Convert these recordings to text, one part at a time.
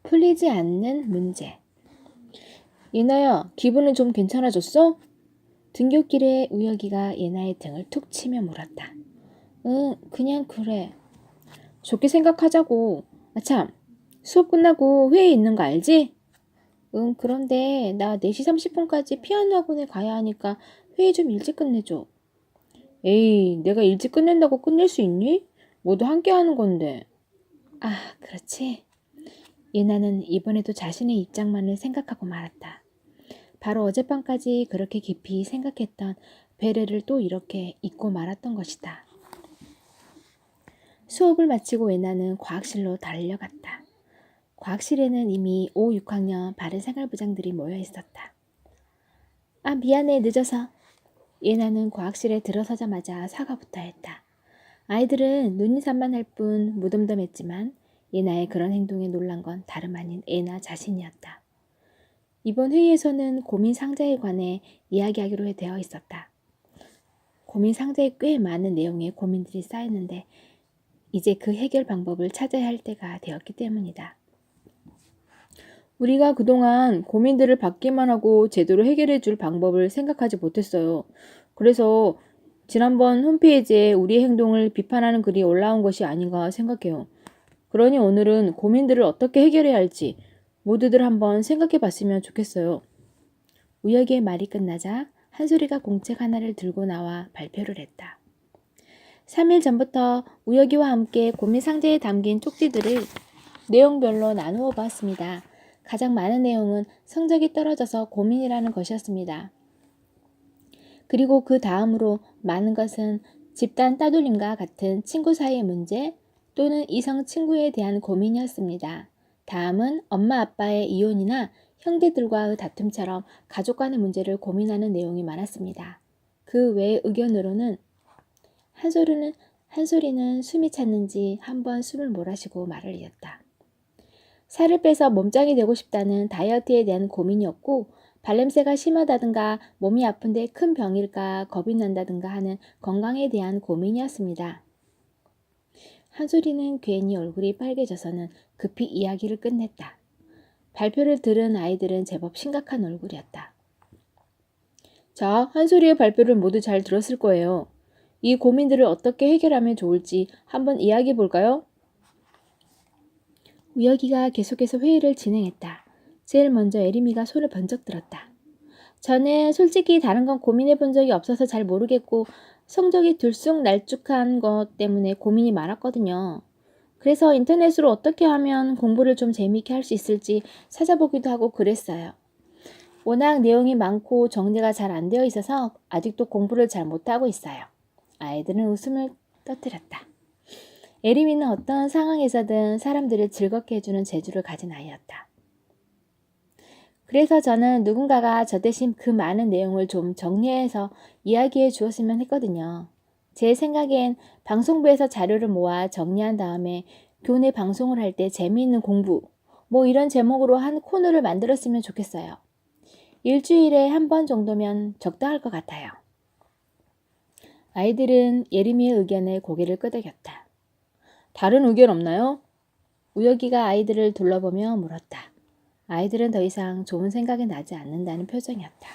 풀리지 않는 문제. 예나야, 기분은 좀 괜찮아졌어? 등굣길에 우혁이가 예나의 등을 툭 치며 물었다. 응, 그냥 그래. 좋게 생각하자고. 아참, 수업 끝나고 회의 있는 거 알지? 응, 그런데 나 4시 30분까지 피아노 학원에 가야 하니까 회의 좀 일찍 끝내줘. 에이, 내가 일찍 끝낸다고 끝낼 수 있니? 모두 함께 하는 건데. 아, 그렇지. 예나는 이번에도 자신의 입장만을 생각하고 말았다. 바로 어젯밤까지 그렇게 깊이 생각했던 배려를 또 이렇게 잊고 말았던 것이다. 수업을 마치고 예나는 과학실로 달려갔다. 과학실에는 이미 5, 6학년 바른생활부장들이 모여 있었다. 아, 미안해, 늦어서. 예나는 과학실에 들어서자마자 사과부터 했다. 아이들은 눈인사만 할 뿐 무덤덤했지만 예나의 그런 행동에 놀란 건 다름 아닌 예나 자신이었다. 이번 회의에서는 고민 상자에 관해 이야기하기로 되어 있었다. 고민 상자에 꽤 많은 내용의 고민들이 쌓였는데 이제 그 해결 방법을 찾아야 할 때가 되었기 때문이다. 우리가 그동안 고민들을 받기만 하고 제대로 해결해 줄 방법을 생각하지 못했어요. 그래서 지난번 홈페이지에 우리의 행동을 비판하는 글이 올라온 것이 아닌가 생각해요. 그러니 오늘은 고민들을 어떻게 해결해야 할지 모두들 한번 생각해 봤으면 좋겠어요. 우혁이의 말이 끝나자 한솔이가 공책 하나를 들고 나와 발표를 했다. 3일 전부터 우혁이와 함께 고민 상자에 담긴 쪽지들을 내용별로 나누어 보았습니다. 가장 많은 내용은 성적이 떨어져서 고민이라는 것이었습니다. 그리고 그 다음으로 많은 것은 집단 따돌림과 같은 친구 사이의 문제 또는 이성 친구에 대한 고민이었습니다. 다음은 엄마 아빠의 이혼이나 형제들과의 다툼처럼 가족 간의 문제를 고민하는 내용이 많았습니다. 그 외의 의견으로는 한소리는 숨이 찼는지 한번 숨을 몰아쉬고 말을 이었다. 살을 빼서 몸짱이 되고 싶다는 다이어트에 대한 고민이었고 발냄새가 심하다든가 몸이 아픈데 큰 병일까 겁이 난다든가 하는 건강에 대한 고민이었습니다. 한소리는 괜히 얼굴이 빨개져서는 급히 이야기를 끝냈다. 발표를 들은 아이들은 제법 심각한 얼굴이었다. 자, 한소리의 발표를 모두 잘 들었을 거예요. 이 고민들을 어떻게 해결하면 좋을지 한번 이야기해 볼까요? 우혁이가 계속해서 회의를 진행했다. 제일 먼저 에리미가 손을 번쩍 들었다. 저는 솔직히 다른 건 고민해 본 적이 없어서 잘 모르겠고 성적이 들쑥날쭉한 것 때문에 고민이 많았거든요. 그래서 인터넷으로 어떻게 하면 공부를 좀 재미있게 할 수 있을지 찾아보기도 하고 그랬어요. 워낙 내용이 많고 정리가 잘 안 되어 있어서 아직도 공부를 잘 못하고 있어요. 아이들은 웃음을 터뜨렸다. 에리미는 어떤 상황에서든 사람들을 즐겁게 해주는 재주를 가진 아이였다. 그래서 저는 누군가가 저 대신 그 많은 내용을 좀 정리해서 이야기해 주었으면 했거든요. 제 생각엔 방송부에서 자료를 모아 정리한 다음에 교내 방송을 할 때 재미있는 공부, 이런 제목으로 한 코너를 만들었으면 좋겠어요. 일주일에 한 번 정도면 적당할 것 같아요. 아이들은 예림이의 의견에 고개를 끄덕였다. 다른 의견 없나요? 우혁이가 아이들을 둘러보며 물었다. 아이들은 더 이상 좋은 생각이 나지 않는다는 표정이었다.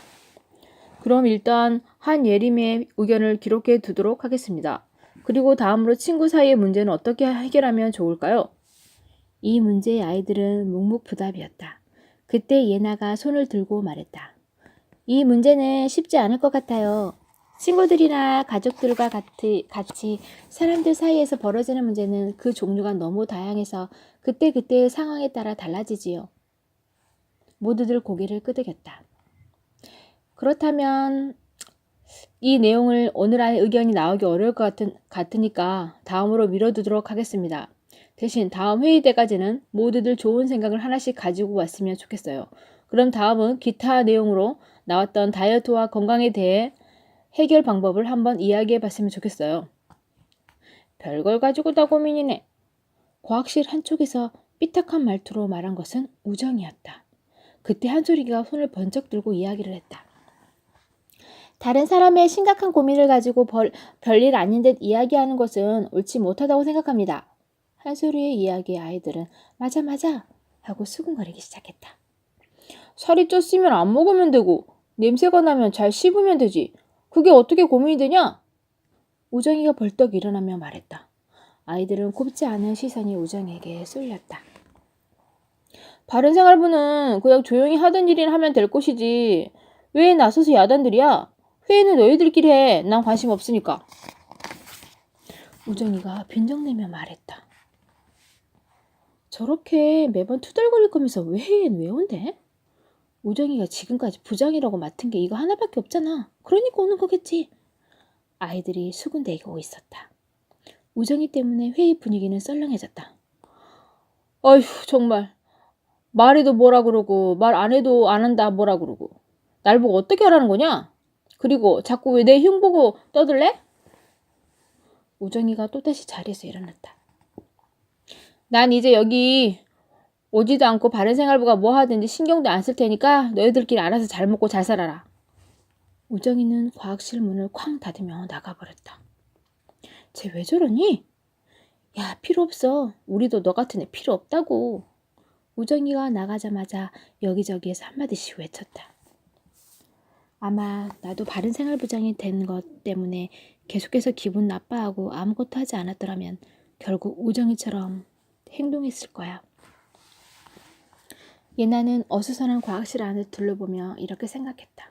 그럼 일단 한예림의 의견을 기록해 두도록 하겠습니다. 그리고 다음으로 친구 사이의 문제는 어떻게 해결하면 좋을까요? 이 문제의 아이들은 묵묵부답이었다. 그때 예나가 손을 들고 말했다. 이 문제는 쉽지 않을 것 같아요. 친구들이나 가족들과 같이 사람들 사이에서 벌어지는 문제는 그 종류가 너무 다양해서 그때그때의 상황에 따라 달라지지요. 모두들 고개를 끄덕였다. 그렇다면 이 내용을 오늘 안에 의견이 나오기 어려울 것 같으니까 다음으로 미뤄두도록 하겠습니다. 대신 다음 회의 때까지는 모두들 좋은 생각을 하나씩 가지고 왔으면 좋겠어요. 그럼 다음은 기타 내용으로 나왔던 다이어트와 건강에 대해 해결 방법을 한번 이야기해 봤으면 좋겠어요. 별걸 가지고 다 고민이네. 과학실 한쪽에서 삐딱한 말투로 말한 것은 우정이었다. 그때 한소리가 손을 번쩍 들고 이야기를 했다. 다른 사람의 심각한 고민을 가지고 별일 아닌 듯 이야기하는 것은 옳지 못하다고 생각합니다. 한소리의 이야기에 아이들은 맞아 하고 수근거리기 시작했다. 살이 쪘으면 안 먹으면 되고 냄새가 나면 잘 씹으면 되지. 그게 어떻게 고민이 되냐? 우정이가 벌떡 일어나며 말했다. 아이들은 곱지 않은 시선이 우정에게 쏠렸다. 바른생활부는 그냥 조용히 하던 일이나 하면 될 것이지. 왜 나서서 야단들이야? 회의는 너희들끼리 해. 난 관심 없으니까. 우정이가 빈정내며 말했다. 저렇게 매번 투덜거릴 거면서 왜 회의는 왜 온대? 우정이가 지금까지 부장이라고 맡은 게 이거 하나밖에 없잖아. 그러니까 오는 거겠지. 아이들이 수군대고 있었다. 우정이 때문에 회의 분위기는 썰렁해졌다. 어휴 정말. 말해도 뭐라 그러고 말 안 해도 안 한다 뭐라 그러고. 날 보고 어떻게 하라는 거냐? 그리고 자꾸 왜 내 흉 보고 떠들래? 우정이가 또다시 자리에서 일어났다. 난 이제 여기 오지도 않고 바른생활부가 뭐 하든지 신경도 안 쓸 테니까 너희들끼리 알아서 잘 먹고 잘 살아라. 우정이는 과학실 문을 쾅 닫으며 나가버렸다. 쟤 왜 저러니? 야 필요 없어. 우리도 너 같은 애 필요 없다고. 우정이가 나가자마자 여기저기에서 한마디씩 외쳤다. 아마 나도 바른생활부장이 된 것 때문에 계속해서 기분 나빠하고 아무것도 하지 않았더라면 결국 우정이처럼 행동했을 거야. 예나는 어수선한 과학실 안을 둘러보며 이렇게 생각했다.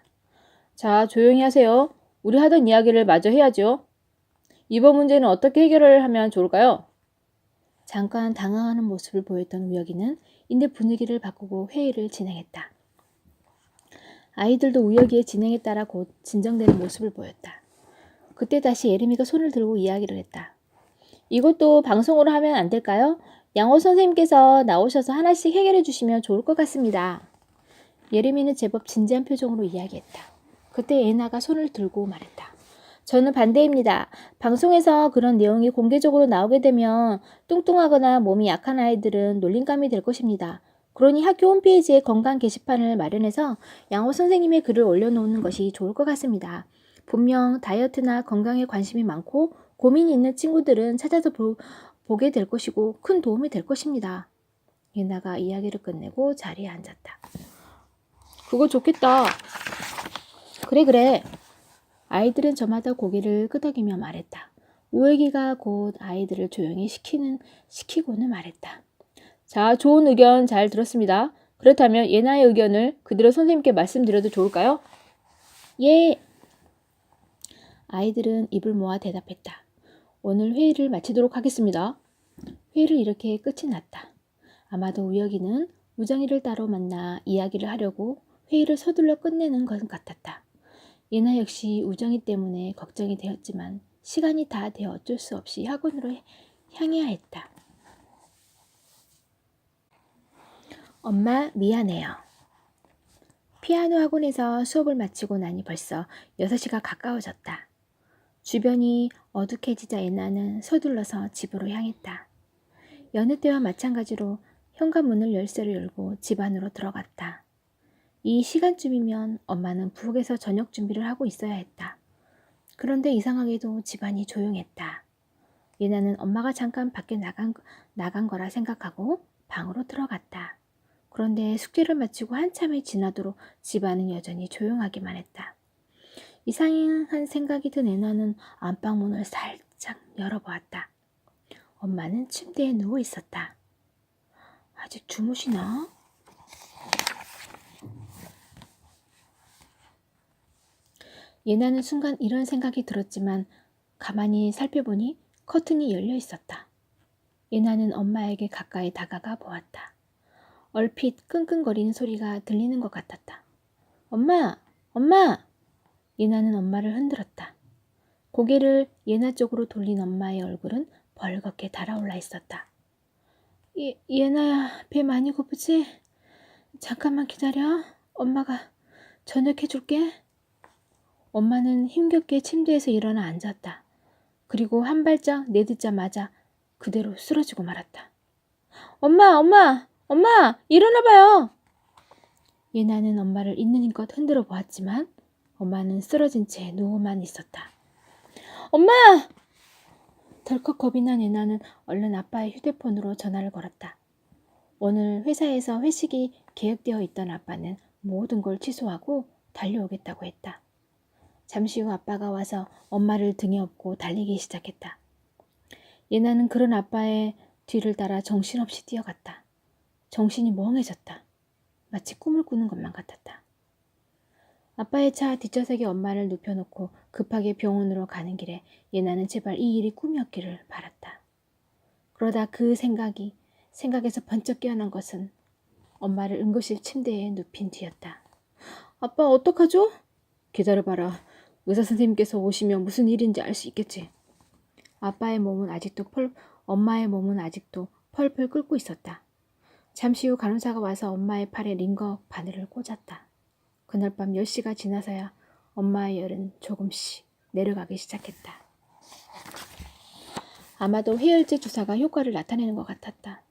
자, 조용히 하세요. 우리 하던 이야기를 마저 해야죠. 이번 문제는 어떻게 해결을 하면 좋을까요? 잠깐 당황하는 모습을 보였던 우혁이는 이내 분위기를 바꾸고 회의를 진행했다. 아이들도 우혁이의 진행에 따라 곧 진정되는 모습을 보였다. 그때 다시 예림이가 손을 들고 이야기를 했다. 이것도 방송으로 하면 안 될까요? 양호 선생님께서 나오셔서 하나씩 해결해 주시면 좋을 것 같습니다. 예림이는 제법 진지한 표정으로 이야기했다. 그때 예나가 손을 들고 말했다. 저는 반대입니다. 방송에서 그런 내용이 공개적으로 나오게 되면 뚱뚱하거나 몸이 약한 아이들은 놀림감이 될 것입니다. 그러니 학교 홈페이지에 건강 게시판을 마련해서 양호 선생님의 글을 올려놓는 것이 좋을 것 같습니다. 분명 다이어트나 건강에 관심이 많고 고민이 있는 친구들은 찾아서 보게 될 것이고 큰 도움이 될 것입니다. 예나가 이야기를 끝내고 자리에 앉았다. 그거 좋겠다. 그래. 아이들은 저마다 고개를 끄덕이며 말했다. 우혁이가 곧 아이들을 조용히 시키고는 말했다. 자, 좋은 의견 잘 들었습니다. 그렇다면 예나의 의견을 그대로 선생님께 말씀드려도 좋을까요? 예. 아이들은 입을 모아 대답했다. 오늘 회의를 마치도록 하겠습니다. 회의를 이렇게 끝이 났다. 아마도 우혁이는 우정이를 따로 만나 이야기를 하려고 회의를 서둘러 끝내는 것 같았다. 예나 역시 우정이 때문에 걱정이 되었지만 시간이 다 되어 어쩔 수 없이 학원으로 향해야 했다. 엄마 미안해요. 피아노 학원에서 수업을 마치고 나니 벌써 6시가 가까워졌다. 주변이 어둑해지자 예나는 서둘러서 집으로 향했다. 여느 때와 마찬가지로 현관문을 열쇠로 열고 집 안으로 들어갔다. 이 시간쯤이면 엄마는 부엌에서 저녁 준비를 하고 있어야 했다. 그런데 이상하게도 집안이 조용했다. 예나는 엄마가 잠깐 밖에 나간 거라 생각하고 방으로 들어갔다. 그런데 숙제를 마치고 한참이 지나도록 집안은 여전히 조용하기만 했다. 이상한 생각이 든 예나는 안방문을 살짝 열어보았다. 엄마는 침대에 누워 있었다. 아직 주무시나? 예나는 순간 이런 생각이 들었지만 가만히 살펴보니 커튼이 열려 있었다. 예나는 엄마에게 가까이 다가가 보았다. 얼핏 끙끙거리는 소리가 들리는 것 같았다. 엄마! 엄마! 예나는 엄마를 흔들었다. 고개를 예나 쪽으로 돌린 엄마의 얼굴은 벌겋게 달아올라 있었다. 예나야, 배 많이 고프지? 잠깐만 기다려. 엄마가 저녁 해줄게. 엄마는 힘겹게 침대에서 일어나 앉았다. 그리고 한 발짝 내딛자마자 그대로 쓰러지고 말았다. 엄마! 일어나봐요! 예나는 엄마를 있는 힘껏 흔들어 보았지만 엄마는 쓰러진 채 누워만 있었다. 엄마! 덜컥 겁이 난 예나는 얼른 아빠의 휴대폰으로 전화를 걸었다. 오늘 회사에서 회식이 계획되어 있던 아빠는 모든 걸 취소하고 달려오겠다고 했다. 잠시 후 아빠가 와서 엄마를 등에 업고 달리기 시작했다. 예나는 그런 아빠의 뒤를 따라 정신없이 뛰어갔다. 정신이 멍해졌다. 마치 꿈을 꾸는 것만 같았다. 아빠의 차 뒷좌석에 엄마를 눕혀놓고 급하게 병원으로 가는 길에 예나는 제발 이 일이 꿈이었기를 바랐다. 그러다 그 생각에서 번쩍 깨어난 것은 엄마를 응급실 침대에 눕힌 뒤였다. 아빠 어떡하죠? 기다려봐라. 의사 선생님께서 오시면 무슨 일인지 알 수 있겠지. 엄마의 몸은 아직도 펄펄 끓고 있었다. 잠시 후 간호사가 와서 엄마의 팔에 링거 바늘을 꽂았다. 그날 밤 10시가 지나서야 엄마의 열은 조금씩 내려가기 시작했다. 아마도 해열제 주사가 효과를 나타내는 것 같았다.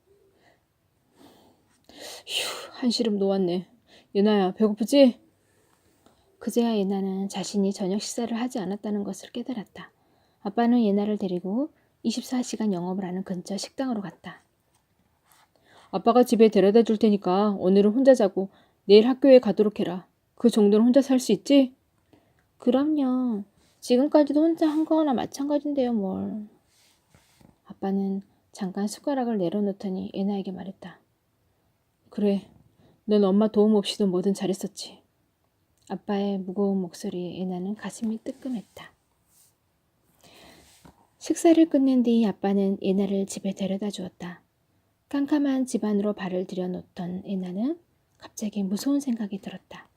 휴, 한시름 놓았네. 예나야, 배고프지? 그제야 예나는 자신이 저녁 식사를 하지 않았다는 것을 깨달았다. 아빠는 예나를 데리고 24시간 영업을 하는 근처 식당으로 갔다. 아빠가 집에 데려다 줄 테니까 오늘은 혼자 자고 내일 학교에 가도록 해라. 그 정도는 혼자 살 수 있지? 그럼요. 지금까지도 혼자 한 거나 마찬가지인데요, 뭘. 아빠는 잠깐 숟가락을 내려놓더니 예나에게 말했다. 그래, 넌 엄마 도움 없이도 뭐든 잘했었지. 아빠의 무거운 목소리에 예나는 가슴이 뜨끔했다. 식사를 끝낸 뒤 아빠는 예나를 집에 데려다 주었다. 깜깜한 집 안으로 발을 들여놓던 예나는 갑자기 무서운 생각이 들었다.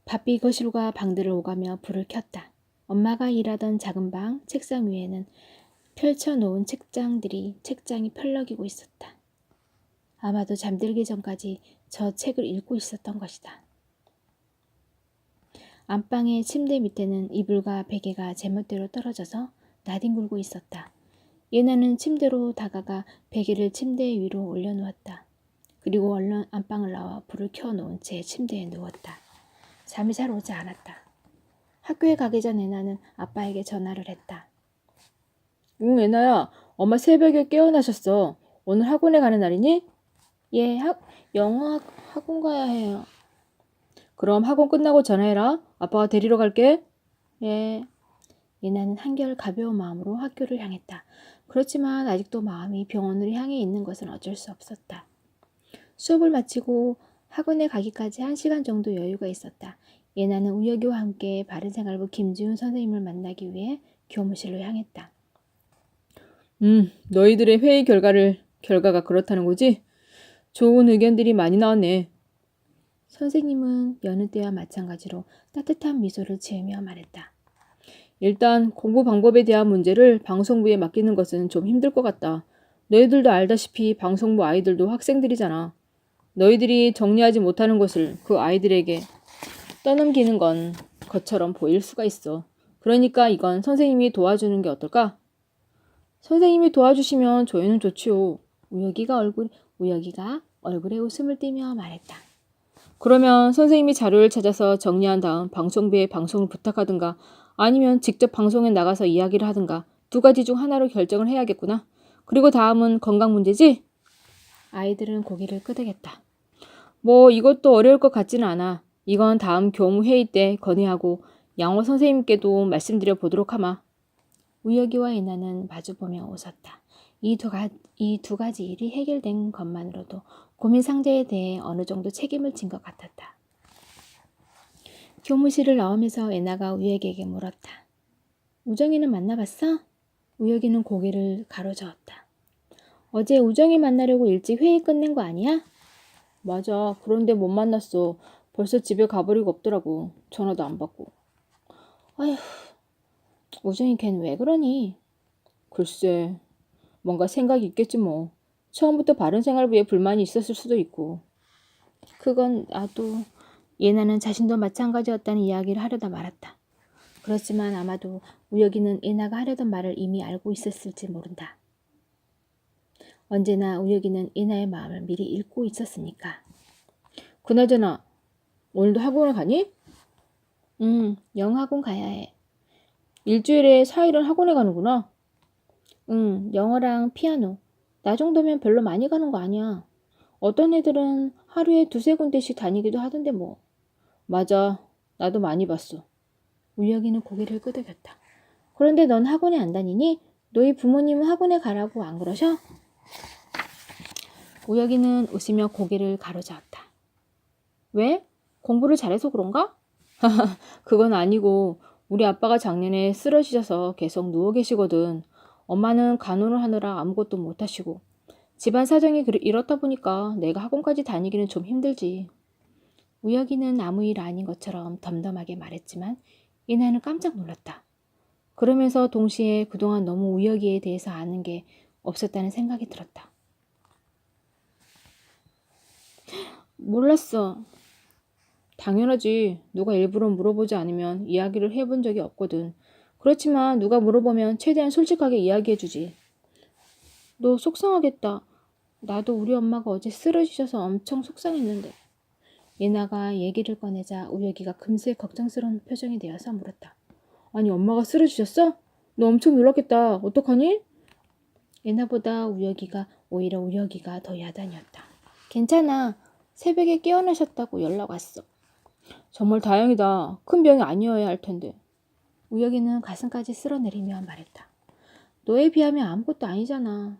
바삐 거실과 방들을 오가며 불을 켰다. 엄마가 일하던 작은 방 책상 위에는 펼쳐놓은 책장이 펄럭이고 있었다. 아마도 잠들기 전까지 저 책을 읽고 있었던 것이다. 안방의 침대 밑에는 이불과 베개가 제멋대로 떨어져서 나뒹굴고 있었다. 예나는 침대로 다가가 베개를 침대 위로 올려놓았다. 그리고 얼른 안방을 나와 불을 켜놓은 채 침대에 누웠다. 잠이 잘 오지 않았다. 학교에 가기 전 예나는 아빠에게 전화를 했다. 응, 예나야. 엄마 새벽에 깨어나셨어. 오늘 학원에 가는 날이니? 예, 영어 학원 가야 해요. 그럼 학원 끝나고 전화해라. 아빠가 데리러 갈게. 예. 예나는 한결 가벼운 마음으로 학교를 향했다. 그렇지만 아직도 마음이 병원을 향해 있는 것은 어쩔 수 없었다. 수업을 마치고 학원에 가기까지 1시간 정도 여유가 있었다. 예나는 우혁이와 함께 바른생활부 김지훈 선생님을 만나기 위해 교무실로 향했다. 너희들의 회의 결과가 그렇다는 거지? 좋은 의견들이 많이 나왔네. 선생님은 여느 때와 마찬가지로 따뜻한 미소를 지으며 말했다. 일단 공부 방법에 대한 문제를 방송부에 맡기는 것은 좀 힘들 것 같다. 너희들도 알다시피 방송부 아이들도 학생들이잖아. 너희들이 정리하지 못하는 것을 그 아이들에게 떠넘기는 건 것처럼 보일 수가 있어. 그러니까 이건 선생님이 도와주는 게 어떨까? 선생님이 도와주시면 저희는 좋지요. 우혁이가 얼굴에 웃음을 띠며 말했다. 그러면 선생님이 자료를 찾아서 정리한 다음 방송부에 방송을 부탁하든가 아니면 직접 방송에 나가서 이야기를 하든가 두 가지 중 하나로 결정을 해야겠구나. 그리고 다음은 건강 문제지? 아이들은 고개를 끄덕였다. 뭐 이것도 어려울 것 같지는 않아. 이건 다음 교무 회의 때 건의하고 양호 선생님께도 말씀드려 보도록 하마. 우혁이와 예나는 마주보며 웃었다. 이 두 가지 일이 해결된 것만으로도 고민 상대에 대해 어느 정도 책임을 진 것 같았다. 교무실을 나오면서 예나가 우혁이에게 물었다. 우정이는 만나봤어? 우혁이는 고개를 가로저었다. 어제 우정이 만나려고 일찍 회의 끝낸 거 아니야? 맞아. 그런데 못 만났어. 벌써 집에 가버리고 없더라고. 전화도 안 받고. 아휴, 우정이 걔는 왜 그러니? 글쎄, 뭔가 생각이 있겠지 뭐. 처음부터 바른생활부에 불만이 있었을 수도 있고. 그건 나도. 예나는 자신도 마찬가지였다는 이야기를 하려다 말았다. 그렇지만 아마도 우혁이는 예나가 하려던 말을 이미 알고 있었을지 모른다. 언제나 우혁이는 예나의 마음을 미리 읽고 있었으니까. 그나저나 오늘도 학원을 가니? 영어학원 가야 해. 일주일에 4일은 학원에 가는구나. 영어랑 피아노. 나 정도면 별로 많이 가는 거 아니야. 어떤 애들은 하루에 두세 군데씩 다니기도 하던데 뭐. 맞아. 나도 많이 봤어. 우혁이는 고개를 끄덕였다. 그런데 넌 학원에 안 다니니? 너희 부모님은 학원에 가라고 안 그러셔? 우혁이는 웃으며 고개를 가로저었다. 왜? 공부를 잘해서 그런가? 그건 아니고 우리 아빠가 작년에 쓰러지셔서 계속 누워 계시거든. 엄마는 간호를 하느라 아무것도 못 하시고 집안 사정이 이렇다 보니까 내가 학원까지 다니기는 좀 힘들지. 우혁이는 아무 일 아닌 것처럼 덤덤하게 말했지만 이나는 깜짝 놀랐다. 그러면서 동시에 그동안 너무 우혁이에 대해서 아는 게 없었다는 생각이 들었다. 몰랐어. 당연하지. 누가 일부러 물어보지 않으면 이야기를 해본 적이 없거든. 그렇지만 누가 물어보면 최대한 솔직하게 이야기해주지. 너 속상하겠다. 나도 우리 엄마가 어제 쓰러지셔서 엄청 속상했는데. 예나가 얘기를 꺼내자 우혁이가 금세 걱정스러운 표정이 되어서 물었다. 아니 엄마가 쓰러지셨어? 너 엄청 놀랐겠다. 어떡하니? 예나보다 오히려 우혁이가 더 야단이었다. 괜찮아. 새벽에 깨어나셨다고 연락 왔어. 정말 다행이다. 큰 병이 아니어야 할 텐데. 우혁이는 가슴까지 쓸어내리며 말했다. 너에 비하면 아무것도 아니잖아.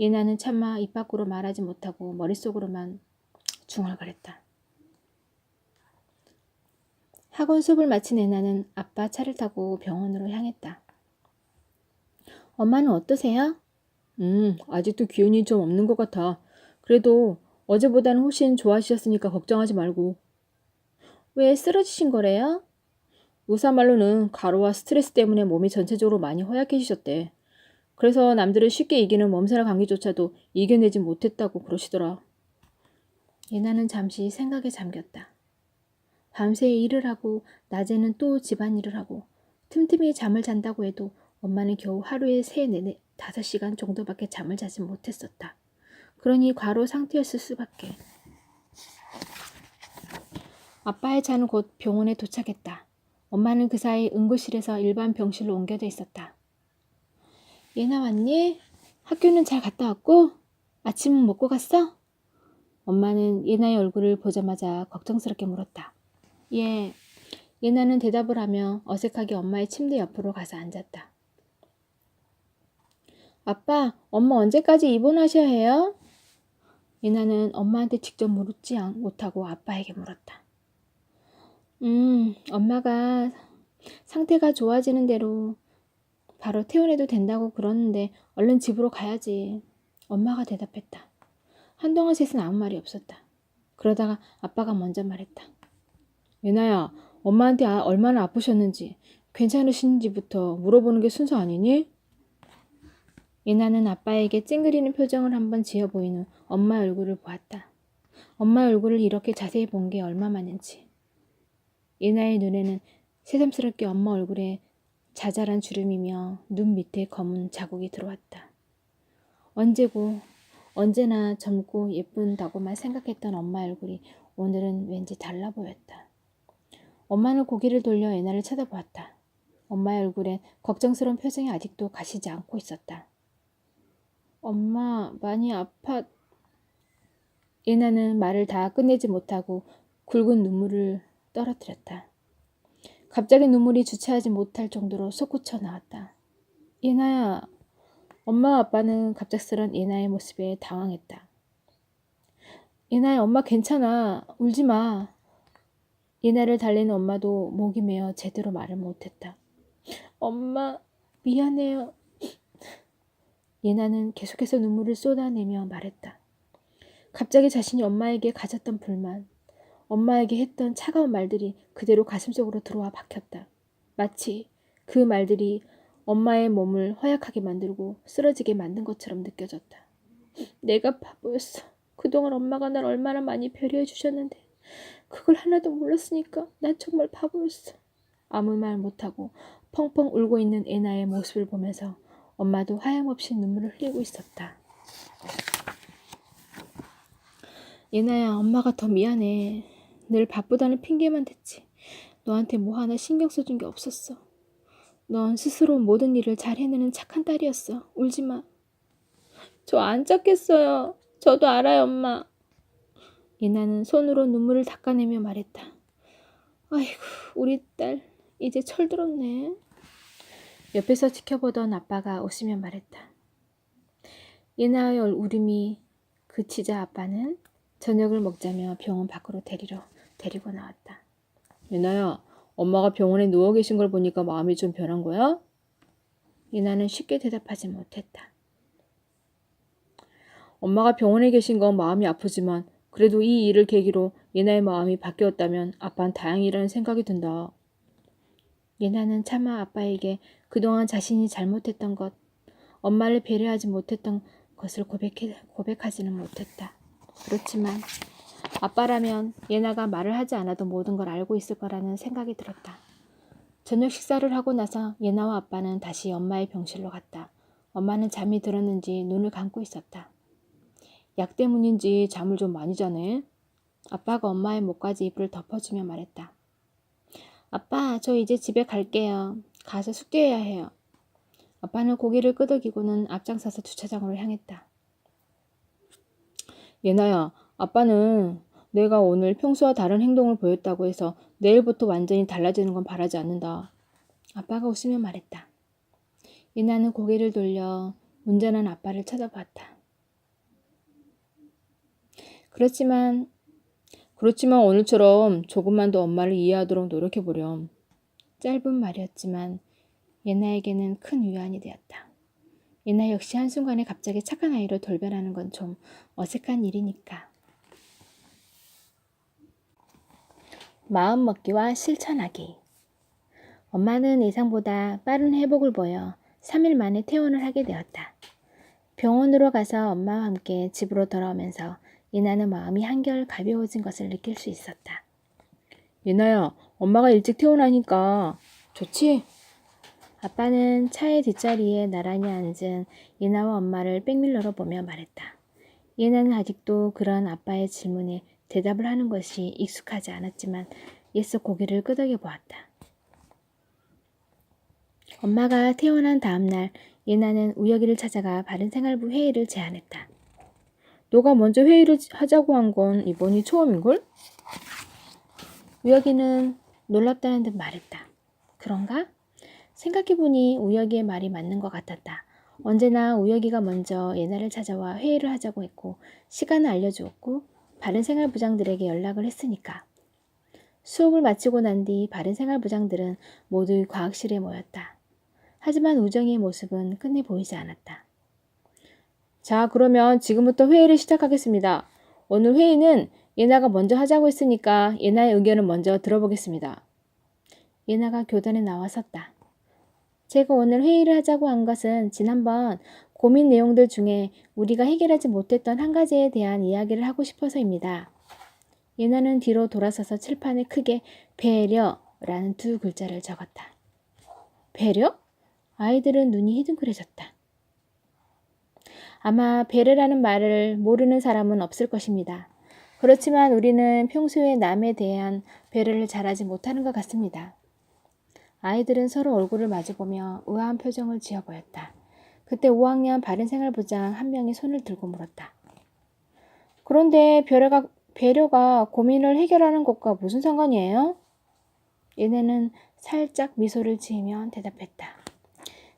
예나는 차마 입 밖으로 말하지 못하고 머릿속으로만 중얼거렸다. 학원 수업을 마친 예나는 아빠 차를 타고 병원으로 향했다. 엄마는 어떠세요? 아직도 기운이 좀 없는 것 같아. 그래도 어제보다는 훨씬 좋아지셨으니까 걱정하지 말고. 왜 쓰러지신 거래요? 의사말로는 가루와 스트레스 때문에 몸이 전체적으로 많이 허약해지셨대. 그래서 남들을 쉽게 이기는 몸살 감기조차도 이겨내지 못했다고 그러시더라. 예나는 잠시 생각에 잠겼다. 밤새 일을 하고 낮에는 또 집안일을 하고 틈틈이 잠을 잔다고 해도 엄마는 겨우 하루에 5시간 정도밖에 잠을 자지 못했었다. 그러니 과로 상태였을 수밖에. 아빠의 차는 곧 병원에 도착했다. 엄마는 그 사이 응급실에서 일반 병실로 옮겨져 있었다. 예나 왔니? 학교는 잘 갔다 왔고? 아침은 먹고 갔어? 엄마는 예나의 얼굴을 보자마자 걱정스럽게 물었다. 예. 예나는 대답을 하며 어색하게 엄마의 침대 옆으로 가서 앉았다. 아빠, 엄마 언제까지 입원하셔야 해요? 예나는 엄마한테 직접 묻지 못하고 아빠에게 물었다. 엄마가 상태가 좋아지는 대로 바로 퇴원해도 된다고 그러는데 얼른 집으로 가야지. 엄마가 대답했다. 한동안 셋은 아무 말이 없었다. 그러다가 아빠가 먼저 말했다. 예나야, 엄마한테 얼마나 아프셨는지 괜찮으신지부터 물어보는 게 순서 아니니? 예나는 아빠에게 찡그리는 표정을 한번 지어 보인 후 엄마 얼굴을 보았다. 엄마 얼굴을 이렇게 자세히 본 게 얼마만인지. 예나의 눈에는 새삼스럽게 엄마 얼굴에 자잘한 주름이며 눈 밑에 검은 자국이 들어왔다. 언제나 젊고 예쁜다고만 생각했던 엄마 얼굴이 오늘은 왠지 달라 보였다. 엄마는 고개를 돌려 예나를 쳐다보았다. 엄마의 얼굴엔 걱정스러운 표정이 아직도 가시지 않고 있었다. 엄마, 많이 아파. 예나는 말을 다 끝내지 못하고 굵은 눈물을 떨어뜨렸다. 갑자기 눈물이 주체하지 못할 정도로 솟구쳐 나왔다. 예나야. 엄마와 아빠는 갑작스런 예나의 모습에 당황했다. 예나야, 엄마 괜찮아. 울지 마. 예나를 달래는 엄마도 목이 메어 제대로 말을 못했다. 엄마, 미안해요. 예나는 계속해서 눈물을 쏟아내며 말했다. 갑자기 자신이 엄마에게 가졌던 불만, 엄마에게 했던 차가운 말들이 그대로 가슴속으로 들어와 박혔다. 마치 그 말들이 엄마의 몸을 허약하게 만들고 쓰러지게 만든 것처럼 느껴졌다. 내가 바보였어. 그동안 엄마가 날 얼마나 많이 배려해 주셨는데 그걸 하나도 몰랐으니까 난 정말 바보였어. 아무 말 못하고 펑펑 울고 있는 애나의 모습을 보면서 엄마도 하염없이 눈물을 흘리고 있었다. 예나야, 엄마가 더 미안해. 늘 바쁘다는 핑계만 댔지. 너한테 뭐 하나 신경 써준 게 없었어. 넌 스스로 모든 일을 잘 해내는 착한 딸이었어. 울지 마. 저 안 짰겠어요. 저도 알아요, 엄마. 예나는 손으로 눈물을 닦아내며 말했다. 아이고, 우리 딸 이제 철들었네. 옆에서 지켜보던 아빠가 웃으며 말했다. 예나의 울음이 그치자 아빠는 저녁을 먹자며 병원 밖으로 데리고 나왔다. 예나야, 엄마가 병원에 누워 계신 걸 보니까 마음이 좀 변한 거야? 예나는 쉽게 대답하지 못했다. 엄마가 병원에 계신 건 마음이 아프지만 그래도 이 일을 계기로 예나의 마음이 바뀌었다면 아빠는 다행이라는 생각이 든다. 예나는 차마 아빠에게 그동안 자신이 잘못했던 것, 엄마를 배려하지 못했던 것을 고백하지는 못했다. 그렇지만 아빠라면 예나가 말을 하지 않아도 모든 걸 알고 있을 거라는 생각이 들었다. 저녁 식사를 하고 나서 예나와 아빠는 다시 엄마의 병실로 갔다. 엄마는 잠이 들었는지 눈을 감고 있었다. 약 때문인지 잠을 좀 많이 자네. 아빠가 엄마의 목까지 이불을 덮어주며 말했다. 아빠, 저 이제 집에 갈게요. 가서 숙제해야 해요. 아빠는 고개를 끄덕이고는 앞장서서 주차장으로 향했다. 예나야, 아빠는 내가 오늘 평소와 다른 행동을 보였다고 해서 내일부터 완전히 달라지는 건 바라지 않는다. 아빠가 웃으며 말했다. 예나는 고개를 돌려 운전한 아빠를 쳐다봤다. 그렇지만 오늘처럼 조금만 더 엄마를 이해하도록 노력해보렴. 짧은 말이었지만 예나에게는 큰 위안이 되었다. 예나 역시 한순간에 갑자기 착한 아이로 돌변하는 건 좀 어색한 일이니까. 마음먹기와 실천하기. 엄마는 예상보다 빠른 회복을 보여 3일 만에 퇴원을 하게 되었다. 병원으로 가서 엄마와 함께 집으로 돌아오면서 예나는 마음이 한결 가벼워진 것을 느낄 수 있었다. 예나야, 엄마가 일찍 퇴원하니까 좋지? 아빠는 차의 뒷자리에 나란히 앉은 예나와 엄마를 백밀러로 보며 말했다. 예나는 아직도 그런 아빠의 질문에 대답을 하는 것이 익숙하지 않았지만 애써 고개를 끄덕여 보았다. 엄마가 퇴원한 다음날 예나는 우혁이를 찾아가 바른생활부 회의를 제안했다. 너가 먼저 회의를 하자고 한 건 이번이 처음인걸? 우혁이는 놀랍다는 듯 말했다. 그런가? 생각해보니 우혁이의 말이 맞는 것 같았다. 언제나 우혁이가 먼저 예나를 찾아와 회의를 하자고 했고 시간을 알려주었고 바른생활부장들에게 연락을 했으니까. 수업을 마치고 난 뒤 바른생활부장들은 모두 과학실에 모였다. 하지만 우정이의 모습은 끝내 보이지 않았다. 자, 그러면 지금부터 회의를 시작하겠습니다. 오늘 회의는 예나가 먼저 하자고 했으니까 예나의 의견을 먼저 들어보겠습니다. 예나가 교단에 나와 섰다. 제가 오늘 회의를 하자고 한 것은 지난번 고민 내용들 중에 우리가 해결하지 못했던 한 가지에 대한 이야기를 하고 싶어서입니다. 예나는 뒤로 돌아서서 칠판에 크게 배려라는 2 글자를 적었다. 배려? 아이들은 눈이 희둥그레졌다. 아마 배려라는 말을 모르는 사람은 없을 것입니다. 그렇지만 우리는 평소에 남에 대한 배려를 잘하지 못하는 것 같습니다. 아이들은 서로 얼굴을 마주보며 의아한 표정을 지어 보였다. 그때 5학년 바른생활부장 한 명이 손을 들고 물었다. 그런데 배려가 고민을 해결하는 것과 무슨 상관이에요? 얘네는 살짝 미소를 지으며 대답했다.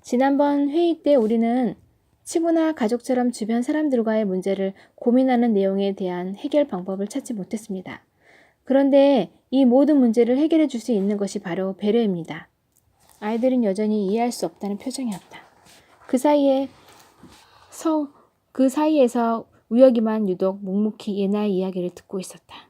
지난번 회의 때 우리는 친구나 가족처럼 주변 사람들과의 문제를 고민하는 내용에 대한 해결 방법을 찾지 못했습니다. 그런데 이 모든 문제를 해결해 줄 수 있는 것이 바로 배려입니다. 아이들은 여전히 이해할 수 없다는 표정이었다. 그 사이에서 우혁이만 유독 묵묵히 예나의 이야기를 듣고 있었다.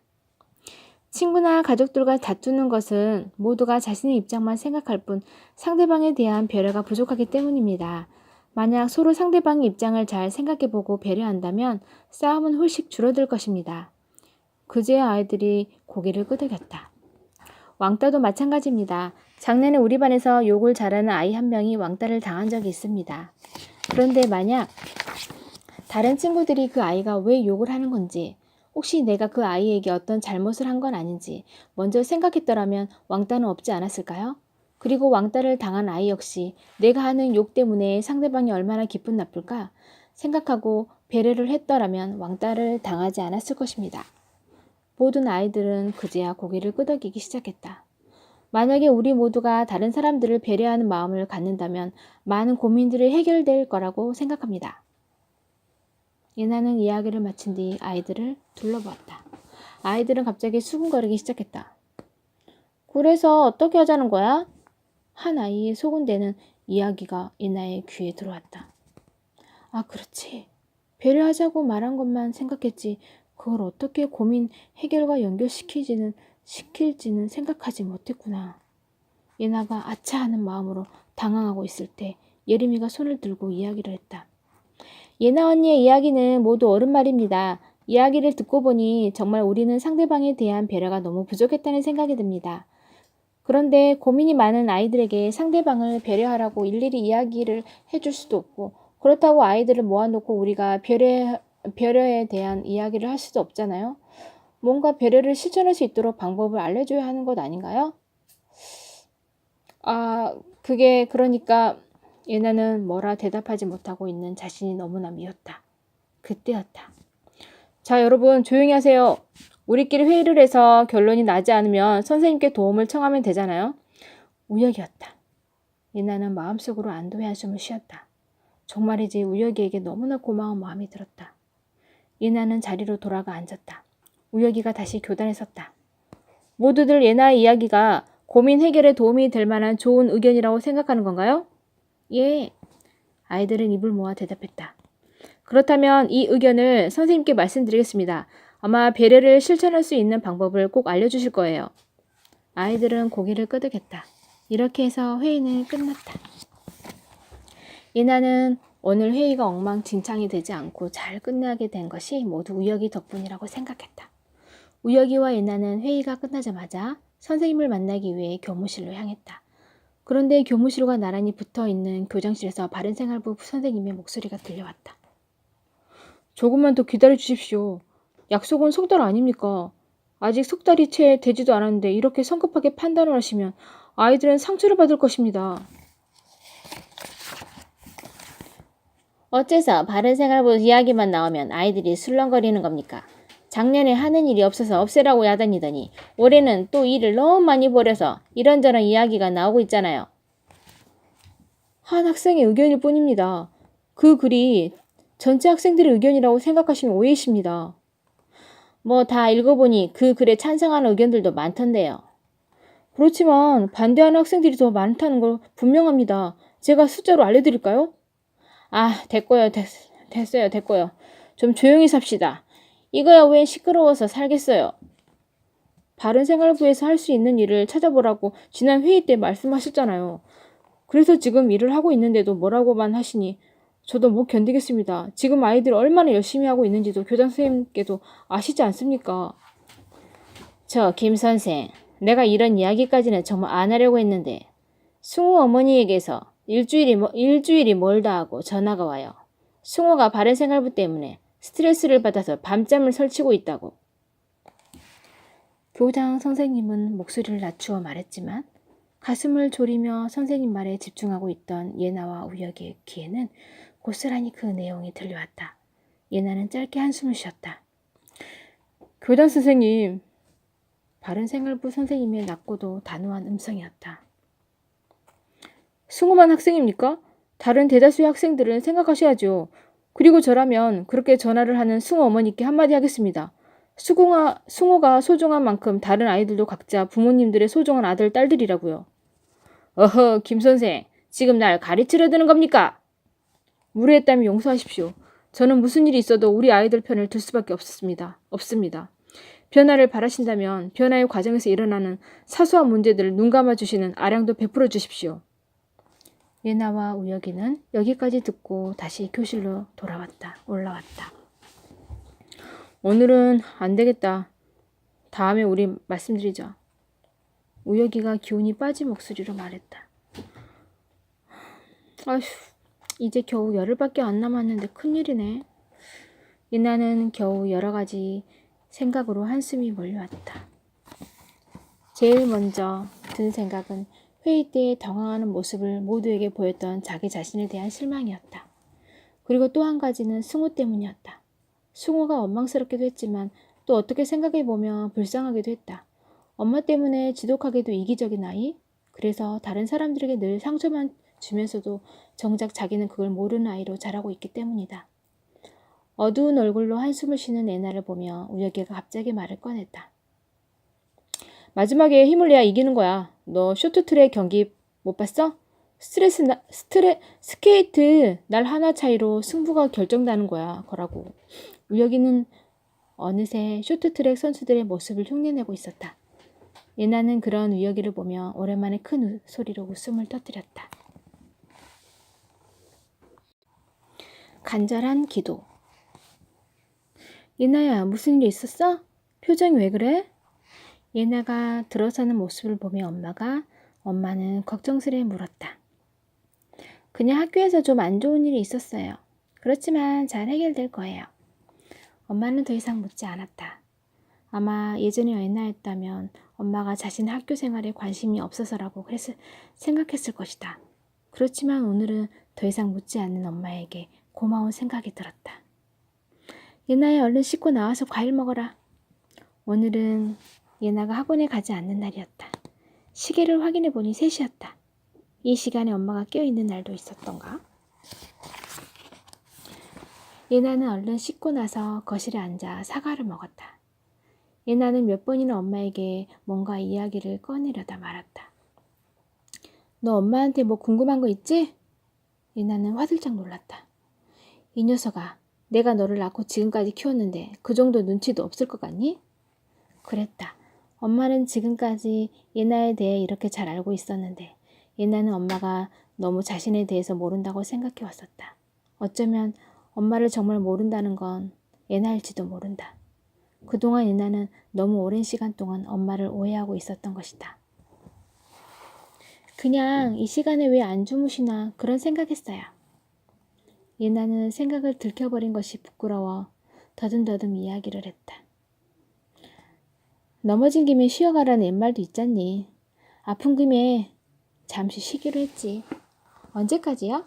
친구나 가족들과 다투는 것은 모두가 자신의 입장만 생각할 뿐 상대방에 대한 배려가 부족하기 때문입니다. 만약 서로 상대방의 입장을 잘 생각해보고 배려한다면 싸움은 훨씬 줄어들 것입니다. 그제야 아이들이 고개를 끄덕였다. 왕따도 마찬가지입니다. 작년에 우리 반에서 욕을 잘하는 아이 한 명이 왕따를 당한 적이 있습니다. 그런데 만약 다른 친구들이 그 아이가 왜 욕을 하는 건지, 혹시 내가 그 아이에게 어떤 잘못을 한 건 아닌지 먼저 생각했더라면 왕따는 없지 않았을까요? 그리고 왕따를 당한 아이 역시 내가 하는 욕 때문에 상대방이 얼마나 기분 나쁠까 생각하고 배려를 했더라면 왕따를 당하지 않았을 것입니다. 모든 아이들은 그제야 고개를 끄덕이기 시작했다. 만약에 우리 모두가 다른 사람들을 배려하는 마음을 갖는다면 많은 고민들이 해결될 거라고 생각합니다. 예나는 이야기를 마친 뒤 아이들을 둘러보았다. 아이들은 갑자기 수군거리기 시작했다. 그래서 어떻게 하자는 거야? 한 아이의 소곤대는 이야기가 예나의 귀에 들어왔다. 아, 그렇지. 배려하자고 말한 것만 생각했지 그걸 어떻게 고민 해결과 연결시킬지는 생각하지 못했구나. 예나가 아차 하는 마음으로 당황하고 있을 때 예림이가 손을 들고 이야기를 했다. 예나 언니의 이야기는 모두 옳은 말입니다. 이야기를 듣고 보니 정말 우리는 상대방에 대한 배려가 너무 부족했다는 생각이 듭니다. 그런데 고민이 많은 아이들에게 상대방을 배려하라고 일일이 이야기를 해줄 수도 없고 그렇다고 아이들을 모아놓고 우리가 배려에 대한 이야기를 할 수도 없잖아요. 뭔가 배려를 실천할 수 있도록 방법을 알려줘야 하는 것 아닌가요? 그게 그러니까 예나는 뭐라 대답하지 못하고 있는 자신이 너무나 미웠다. 그때였다. 자, 여러분 조용히 하세요. 우리끼리 회의를 해서 결론이 나지 않으면 선생님께 도움을 청하면 되잖아요. 우혁이었다. 예나는 마음속으로 안도의 한숨을 쉬었다. 정말이지 우혁이에게 너무나 고마운 마음이 들었다. 예나는 자리로 돌아가 앉았다. 우혁이가 다시 교단에 섰다. 모두들 예나의 이야기가 고민 해결에 도움이 될 만한 좋은 의견이라고 생각하는 건가요? 예. 아이들은 입을 모아 대답했다. 그렇다면 이 의견을 선생님께 말씀드리겠습니다. 아마 배려를 실천할 수 있는 방법을 꼭 알려주실 거예요. 아이들은 고개를 끄덕였다. 이렇게 해서 회의는 끝났다. 예나는 오늘 회의가 엉망진창이 되지 않고 잘 끝나게 된 것이 모두 우혁이 덕분이라고 생각했다. 우혁이와 예나는 회의가 끝나자마자 선생님을 만나기 위해 교무실로 향했다. 그런데 교무실과 나란히 붙어있는 교장실에서 바른생활부 선생님의 목소리가 들려왔다. 조금만 더 기다려 주십시오. 약속은 석 달 아닙니까? 아직 석 달이 채 되지도 않았는데 이렇게 성급하게 판단을 하시면 아이들은 상처를 받을 것입니다. 어째서 바른생활부 이야기만 나오면 아이들이 술렁거리는 겁니까? 작년에 하는 일이 없어서 없애라고 야단이더니 올해는 또 일을 너무 많이 벌여서 이런저런 이야기가 나오고 있잖아요. 한 학생의 의견일 뿐입니다. 그 글이 전체 학생들의 의견이라고 생각하시면 오해이십니다. 뭐 다 읽어보니 그 글에 찬성하는 의견들도 많던데요. 그렇지만 반대하는 학생들이 더 많다는 걸 분명합니다. 제가 숫자로 알려드릴까요? 됐어요. 좀 조용히 삽시다. 이거야 왜 시끄러워서 살겠어요. 바른생활부에서 할 수 있는 일을 찾아보라고 지난 회의 때 말씀하셨잖아요. 그래서 지금 일을 하고 있는데도 뭐라고만 하시니 저도 못 견디겠습니다. 지금 아이들 얼마나 열심히 하고 있는지도 교장 선생님께도 아시지 않습니까? 김 선생, 내가 이런 이야기까지는 정말 안 하려고 했는데 승우 어머니에게서 일주일이 멀다 하고 전화가 와요. 승우가 바른생활부 때문에 스트레스를 받아서 밤잠을 설치고 있다고. 교장 선생님은 목소리를 낮추어 말했지만 가슴을 졸이며 선생님 말에 집중하고 있던 예나와 우혁의 귀에는 고스란히 그 내용이 들려왔다. 예나는 짧게 한숨을 쉬었다. 교장 선생님. 바른생활부 선생님의 낮고도 단호한 음성이었다. 승우만 학생입니까? 다른 대다수의 학생들은 생각하셔야죠. 그리고 저라면 그렇게 전화를 하는 승우 어머니께 한마디 하겠습니다. 승우가 소중한 만큼 다른 아이들도 각자 부모님들의 소중한 아들, 딸들이라고요. 어허, 김 선생, 지금 날 가르치려 드는 겁니까? 무례했다면 용서하십시오. 저는 무슨 일이 있어도 우리 아이들 편을 들 수밖에 없습니다. 변화를 바라신다면 변화의 과정에서 일어나는 사소한 문제들을 눈 감아주시는 아량도 베풀어 주십시오. 예나와 우혁이는 여기까지 듣고 다시 교실로 올라왔다. 오늘은 안 되겠다. 다음에 우리 말씀드리자. 우혁이가 기운이 빠진 목소리로 말했다. 아휴, 이제 겨우 열흘밖에 안 남았는데 큰일이네. 예나는 겨우 여러 가지 생각으로 한숨이 몰려왔다. 제일 먼저 든 생각은 회의 때 당황하는 모습을 모두에게 보였던 자기 자신에 대한 실망이었다. 그리고 또 한 가지는 승우 때문이었다. 승우가 원망스럽기도 했지만 또 어떻게 생각해보면 불쌍하기도 했다. 엄마 때문에 지독하게도 이기적인 아이? 그래서 다른 사람들에게 늘 상처만 주면서도 정작 자기는 그걸 모르는 아이로 자라고 있기 때문이다. 어두운 얼굴로 한숨을 쉬는 애나를 보며 우혁이가 갑자기 말을 꺼냈다. 마지막에 힘을 내야 이기는 거야. 너 쇼트트랙 경기 못 봤어? 스케이트 날 하나 차이로 승부가 결정나는 거라고. 우혁이는 어느새 쇼트트랙 선수들의 모습을 흉내내고 있었다. 예나는 그런 우혁이를 보며 오랜만에 큰 소리로 웃음을 터뜨렸다. 간절한 기도. 예나야, 무슨 일 있었어? 표정이 왜 그래? 예나가 들어서는 모습을 보며 엄마는 걱정스레 물었다. 그냥 학교에서 좀 안 좋은 일이 있었어요. 그렇지만 잘 해결될 거예요. 엄마는 더 이상 묻지 않았다. 아마 예전에 예나였다면 엄마가 자신의 학교 생활에 관심이 없어서라고 생각했을 것이다. 그렇지만 오늘은 더 이상 묻지 않는 엄마에게 고마운 생각이 들었다. 예나야, 얼른 씻고 나와서 과일 먹어라. 오늘은 예나가 학원에 가지 않는 날이었다. 시계를 확인해 보니 3시였다. 이 시간에 엄마가 깨어있는 날도 있었던가? 예나는 얼른 씻고 나서 거실에 앉아 사과를 먹었다. 예나는 몇 번이나 엄마에게 뭔가 이야기를 꺼내려다 말았다. 너 엄마한테 뭐 궁금한 거 있지? 예나는 화들짝 놀랐다. 이 녀석아, 내가 너를 낳고 지금까지 키웠는데 그 정도 눈치도 없을 것 같니? 그랬다. 엄마는 지금까지 예나에 대해 이렇게 잘 알고 있었는데 예나는 엄마가 너무 자신에 대해서 모른다고 생각해 왔었다. 어쩌면 엄마를 정말 모른다는 건 예나일지도 모른다. 그동안 예나는 너무 오랜 시간 동안 엄마를 오해하고 있었던 것이다. 그냥 이 시간에 왜 안 주무시나 그런 생각했어요. 예나는 생각을 들켜버린 것이 부끄러워 더듬더듬 이야기를 했다. 넘어진 김에 쉬어가라는 옛말도 있잖니. 아픈 김에 잠시 쉬기로 했지. 언제까지요?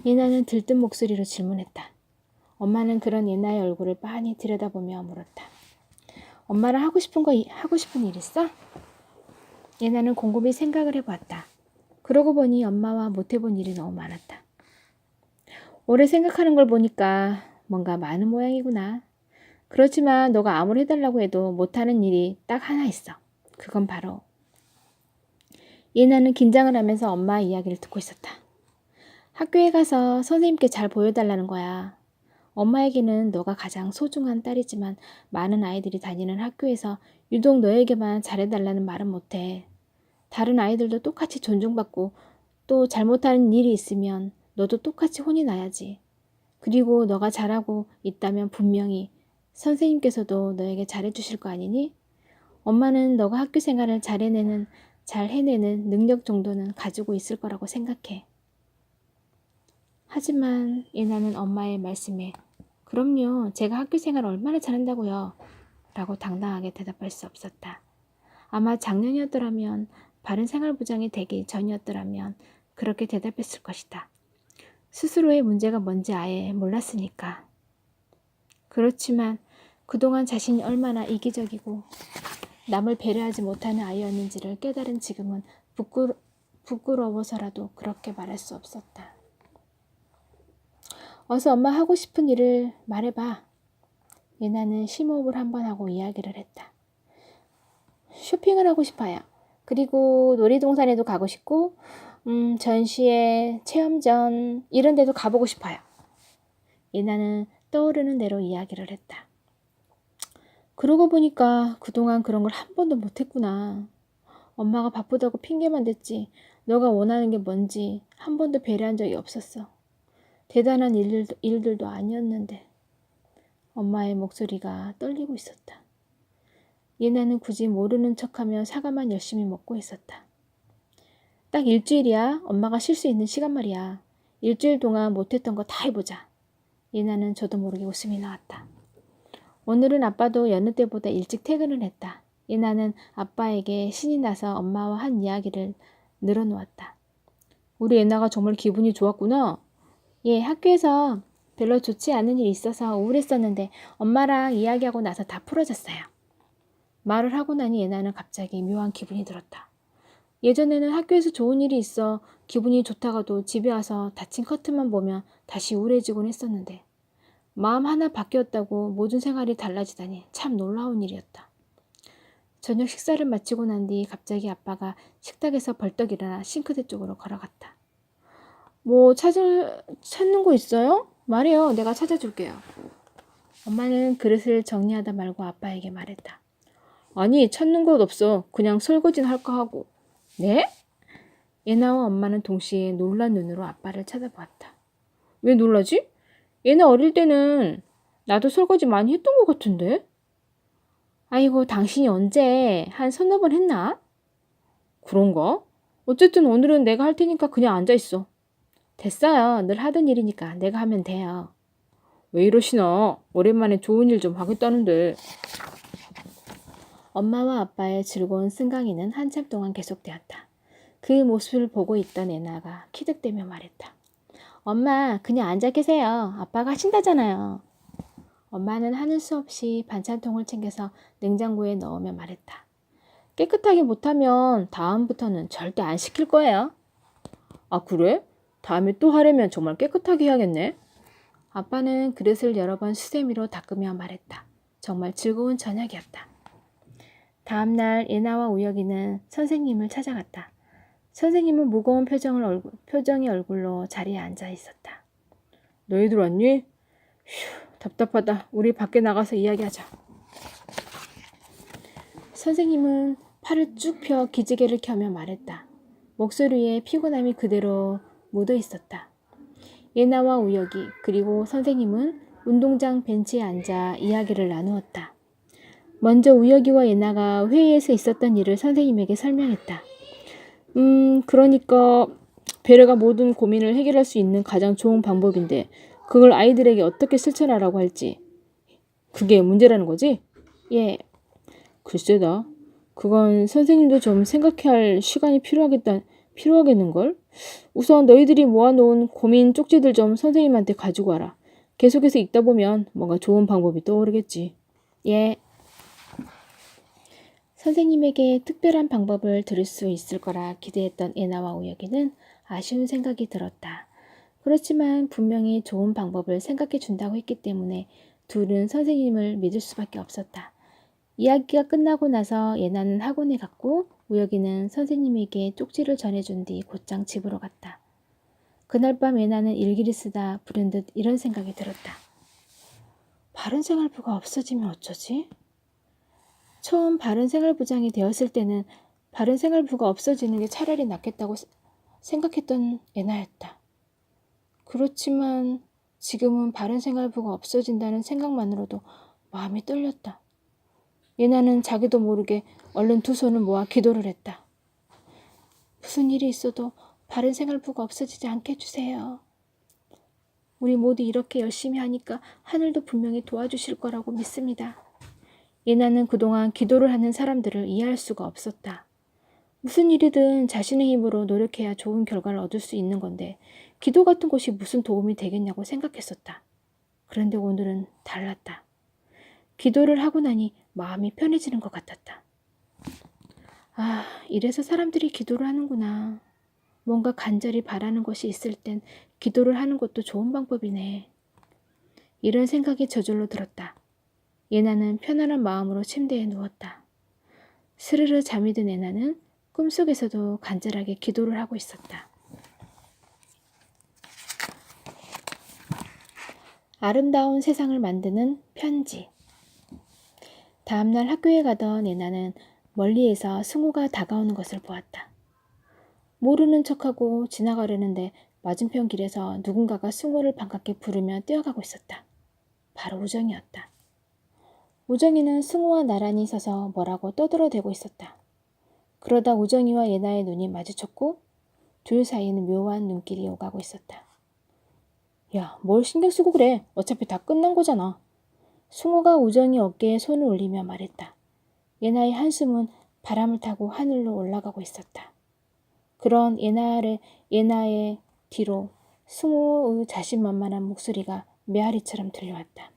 예나는 들뜬 목소리로 질문했다. 엄마는 그런 예나의 얼굴을 빤히 들여다보며 물었다. 엄마랑 하고 싶은 일 있어? 예나는 곰곰이 생각을 해보았다. 그러고 보니 엄마와 못해본 일이 너무 많았다. 오래 생각하는 걸 보니까 뭔가 많은 모양이구나. 그렇지만 너가 아무리 해달라고 해도 못하는 일이 딱 하나 있어. 그건 바로. 예나는 긴장을 하면서 엄마 이야기를 듣고 있었다. 학교에 가서 선생님께 잘 보여달라는 거야. 엄마에게는 너가 가장 소중한 딸이지만 많은 아이들이 다니는 학교에서 유독 너에게만 잘해달라는 말은 못해. 다른 아이들도 똑같이 존중받고 또 잘못하는 일이 있으면 너도 똑같이 혼이 나야지. 그리고 너가 잘하고 있다면 분명히 선생님께서도 너에게 잘해주실 거 아니니? 엄마는 너가 학교 생활을 잘 해내는 능력 정도는 가지고 있을 거라고 생각해. 하지만 예나는 엄마의 말씀에 그럼요, 제가 학교 생활 얼마나 잘한다고요? 라고 당당하게 대답할 수 없었다. 아마 작년이었더라면, 바른 생활부장이 되기 전이었더라면 그렇게 대답했을 것이다. 스스로의 문제가 뭔지 아예 몰랐으니까. 그렇지만 그동안 자신이 얼마나 이기적이고 남을 배려하지 못하는 아이였는지를 깨달은 지금은 부끄러워서라도 그렇게 말할 수 없었다. 어서 엄마 하고 싶은 일을 말해봐. 예나는 심호흡을 한번 하고 이야기를 했다. 쇼핑을 하고 싶어요. 그리고 놀이동산에도 가고 싶고 전시회, 체험전 이런 데도 가보고 싶어요. 예나는 떠오르는 대로 이야기를 했다. 그러고 보니까 그동안 그런 걸 한 번도 못했구나. 엄마가 바쁘다고 핑계만 댔지 너가 원하는 게 뭔지 한 번도 배려한 적이 없었어. 대단한 일들도 아니었는데. 엄마의 목소리가 떨리고 있었다. 예나는 굳이 모르는 척하며 사과만 열심히 먹고 있었다. 딱 일주일이야. 엄마가 쉴 수 있는 시간 말이야. 일주일 동안 못했던 거 다 해보자. 예나는 저도 모르게 웃음이 나왔다. 오늘은 아빠도 여느 때보다 일찍 퇴근을 했다. 예나는 아빠에게 신이 나서 엄마와 한 이야기를 늘어놓았다. 우리 예나가 정말 기분이 좋았구나. 예, 학교에서 별로 좋지 않은 일이 있어서 우울했었는데 엄마랑 이야기하고 나서 다 풀어졌어요. 말을 하고 나니 예나는 갑자기 묘한 기분이 들었다. 예전에는 학교에서 좋은 일이 있어 기분이 좋다가도 집에 와서 닫힌 커튼만 보면 다시 우울해지곤 했었는데 마음 하나 바뀌었다고 모든 생활이 달라지다니 참 놀라운 일이었다. 저녁 식사를 마치고 난 뒤 갑자기 아빠가 식탁에서 벌떡 일어나 싱크대 쪽으로 걸어갔다. 뭐 찾는 거 있어요? 말해요. 내가 찾아줄게요. 엄마는 그릇을 정리하다 말고 아빠에게 말했다. 아니, 찾는 것 없어. 그냥 설거지는 할까 하고. 네? 예나와 엄마는 동시에 놀란 눈으로 아빠를 쳐다보았다. 왜 놀라지? 예나 어릴 때는 나도 설거지 많이 했던 것 같은데? 아이고, 당신이 언제 한 서너 번 했나? 그런가? 어쨌든 오늘은 내가 할 테니까 그냥 앉아있어. 됐어요. 늘 하던 일이니까 내가 하면 돼요. 왜 이러시나? 오랜만에 좋은 일 좀 하겠다는데. 엄마와 아빠의 즐거운 승강이는 한참 동안 계속되었다. 그 모습을 보고 있던 애나가 키득대며 말했다. 엄마, 그냥 앉아 계세요. 아빠가 하신다잖아요. 엄마는 하는 수 없이 반찬통을 챙겨서 냉장고에 넣으며 말했다. 깨끗하게 못하면 다음부터는 절대 안 시킬 거예요. 아, 그래? 다음에 또 하려면 정말 깨끗하게 해야겠네. 아빠는 그릇을 여러 번 수세미로 닦으며 말했다. 정말 즐거운 저녁이었다. 다음날 예나와 우혁이는 선생님을 찾아갔다. 선생님은 무거운 표정의 얼굴로 자리에 앉아 있었다. 너희들 왔니? 휴, 답답하다. 우리 밖에 나가서 이야기하자. 선생님은 팔을 쭉 펴 기지개를 켜며 말했다. 목소리에 피곤함이 그대로 묻어 있었다. 예나와 우혁이 그리고 선생님은 운동장 벤치에 앉아 이야기를 나누었다. 먼저 우혁이와 예나가 회의에서 있었던 일을 선생님에게 설명했다. 그러니까 배려가 모든 고민을 해결할 수 있는 가장 좋은 방법인데 그걸 아이들에게 어떻게 실천하라고 할지 그게 문제라는 거지? 예. 글쎄다. 그건 선생님도 좀 생각해야 할 시간이 필요하겠는걸? 우선 너희들이 모아놓은 고민 쪽지들 좀 선생님한테 가지고 와라. 계속해서 읽다 보면 뭔가 좋은 방법이 떠오르겠지. 예. 선생님에게 특별한 방법을 들을 수 있을 거라 기대했던 예나와 우혁이는 아쉬운 생각이 들었다. 그렇지만 분명히 좋은 방법을 생각해 준다고 했기 때문에 둘은 선생님을 믿을 수밖에 없었다. 이야기가 끝나고 나서 예나는 학원에 갔고 우혁이는 선생님에게 쪽지를 전해준 뒤 곧장 집으로 갔다. 그날 밤 예나는 일기를 쓰다 불현듯 이런 생각이 들었다. 바른생활부가 없어지면 어쩌지? 처음 바른생활부장이 되었을 때는 바른생활부가 없어지는 게 차라리 낫겠다고 생각했던 예나였다. 그렇지만 지금은 바른생활부가 없어진다는 생각만으로도 마음이 떨렸다. 예나는 자기도 모르게 얼른 두 손을 모아 기도를 했다. 무슨 일이 있어도 바른생활부가 없어지지 않게 해주세요. 우리 모두 이렇게 열심히 하니까 하늘도 분명히 도와주실 거라고 믿습니다. 예나는 그동안 기도를 하는 사람들을 이해할 수가 없었다. 무슨 일이든 자신의 힘으로 노력해야 좋은 결과를 얻을 수 있는 건데 기도 같은 것이 무슨 도움이 되겠냐고 생각했었다. 그런데 오늘은 달랐다. 기도를 하고 나니 마음이 편해지는 것 같았다. 아, 이래서 사람들이 기도를 하는구나. 뭔가 간절히 바라는 것이 있을 땐 기도를 하는 것도 좋은 방법이네. 이런 생각이 저절로 들었다. 예나는 편안한 마음으로 침대에 누웠다. 스르르 잠이 든 예나는 꿈속에서도 간절하게 기도를 하고 있었다. 아름다운 세상을 만드는 편지. 다음날 학교에 가던 예나는 멀리에서 승우가 다가오는 것을 보았다. 모르는 척하고 지나가려는데 맞은편 길에서 누군가가 승우를 반갑게 부르며 뛰어가고 있었다. 바로 우정이었다. 우정이는 승우와 나란히 서서 뭐라고 떠들어대고 있었다. 그러다 우정이와 예나의 눈이 마주쳤고 둘 사이에는 묘한 눈길이 오가고 있었다. 야, 뭘 신경 쓰고 그래. 어차피 다 끝난 거잖아. 승우가 우정이 어깨에 손을 올리며 말했다. 예나의 한숨은 바람을 타고 하늘로 올라가고 있었다. 그런 예나의 뒤로 승우의 자신만만한 목소리가 메아리처럼 들려왔다.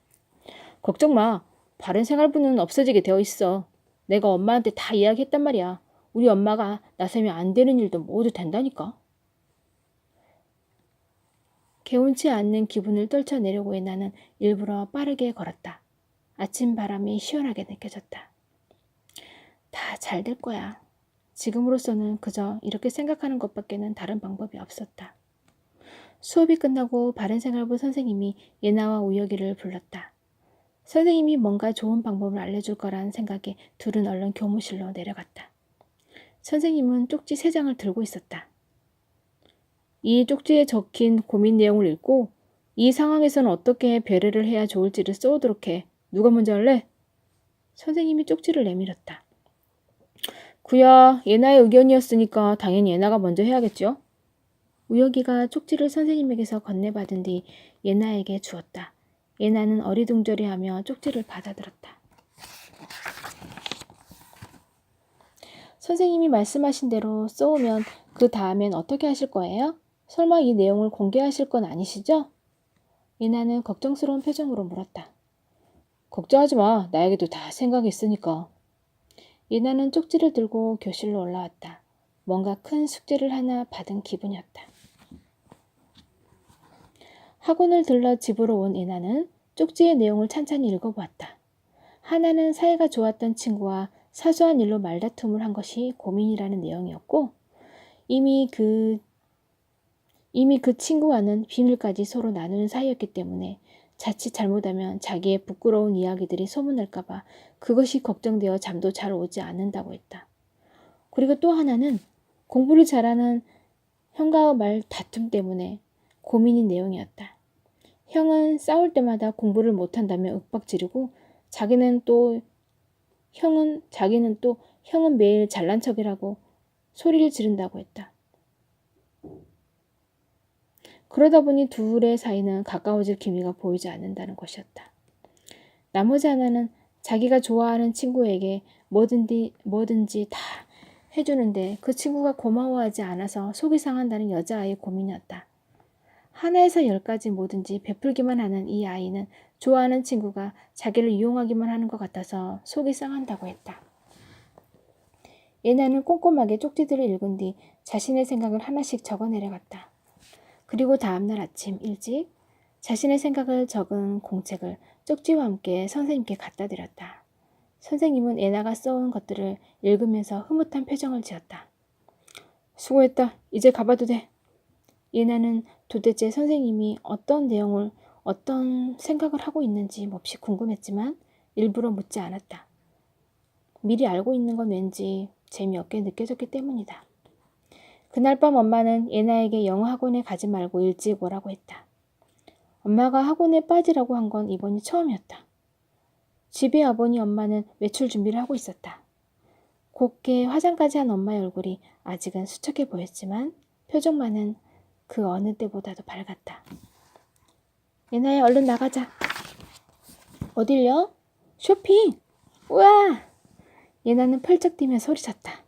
걱정 마. 바른생활부는 없어지게 되어 있어. 내가 엄마한테 다 이야기했단 말이야. 우리 엄마가 나서면 안 되는 일도 모두 된다니까. 개운치 않는 기분을 떨쳐내려고 나는 일부러 빠르게 걸었다. 아침 바람이 시원하게 느껴졌다. 다 잘 될 거야. 지금으로서는 그저 이렇게 생각하는 것밖에는 다른 방법이 없었다. 수업이 끝나고 바른생활부 선생님이 예나와 우혁이를 불렀다. 선생님이 뭔가 좋은 방법을 알려줄 거란 생각에 둘은 얼른 교무실로 내려갔다. 선생님은 쪽지 3장을 들고 있었다. 이 쪽지에 적힌 고민 내용을 읽고 이 상황에서는 어떻게 배려를 해야 좋을지를 써오도록 해. 누가 먼저 할래? 선생님이 쪽지를 내밀었다. 구야, 예나의 의견이었으니까 당연히 예나가 먼저 해야겠죠? 우혁이가 쪽지를 선생님에게서 건네받은 뒤 예나에게 주었다. 예나는 어리둥절해하며 쪽지를 받아들었다. 선생님이 말씀하신 대로 써오면 그 다음엔 어떻게 하실 거예요? 설마 이 내용을 공개하실 건 아니시죠? 예나는 걱정스러운 표정으로 물었다. 걱정하지 마. 나에게도 다 생각이 있으니까. 예나는 쪽지를 들고 교실로 올라왔다. 뭔가 큰 숙제를 하나 받은 기분이었다. 학원을 들러 집으로 온 예나는 쪽지의 내용을 찬찬히 읽어보았다. 하나는 사이가 좋았던 친구와 사소한 일로 말다툼을 한 것이 고민이라는 내용이었고 이미 그 친구와는 비밀까지 서로 나누는 사이였기 때문에 자칫 잘못하면 자기의 부끄러운 이야기들이 소문날까봐 그것이 걱정되어 잠도 잘 오지 않는다고 했다. 그리고 또 하나는 공부를 잘하는 형과의 말 다툼 때문에 고민인 내용이었다. 형은 싸울 때마다 공부를 못한다며 윽박지르고 자기는 또 형은 매일 잘난 척이라고 소리를 지른다고 했다. 그러다 보니 둘의 사이는 가까워질 기미가 보이지 않는다는 것이었다. 나머지 하나는 자기가 좋아하는 친구에게 뭐든지 다 해주는데 그 친구가 고마워하지 않아서 속이 상한다는 여자아이의 고민이었다. 하나에서 10까지 뭐든지 베풀기만 하는 이 아이는 좋아하는 친구가 자기를 이용하기만 하는 것 같아서 속이 상한다고 했다. 예나는 꼼꼼하게 쪽지들을 읽은 뒤 자신의 생각을 하나씩 적어내려갔다. 그리고 다음날 아침 일찍 자신의 생각을 적은 공책을 쪽지와 함께 선생님께 갖다 드렸다. 선생님은 예나가 써온 것들을 읽으면서 흐뭇한 표정을 지었다. 수고했다. 이제 가봐도 돼. 예나는 도대체 선생님이 어떤 내용을 어떤 생각을 하고 있는지 몹시 궁금했지만 일부러 묻지 않았다. 미리 알고 있는 건 왠지 재미없게 느껴졌기 때문이다. 그날 밤 엄마는 예나에게 영어 학원에 가지 말고 일찍 오라고 했다. 엄마가 학원에 빠지라고 한 건 이번이 처음이었다. 집에 와보니 엄마는 외출 준비를 하고 있었다. 곱게 화장까지 한 엄마의 얼굴이 아직은 수척해 보였지만 표정만은 그 어느 때보다도 밝았다. 예나야, 얼른 나가자. 어딜요? 쇼핑! 우와! 예나는 펄쩍 뛰며 소리쳤다.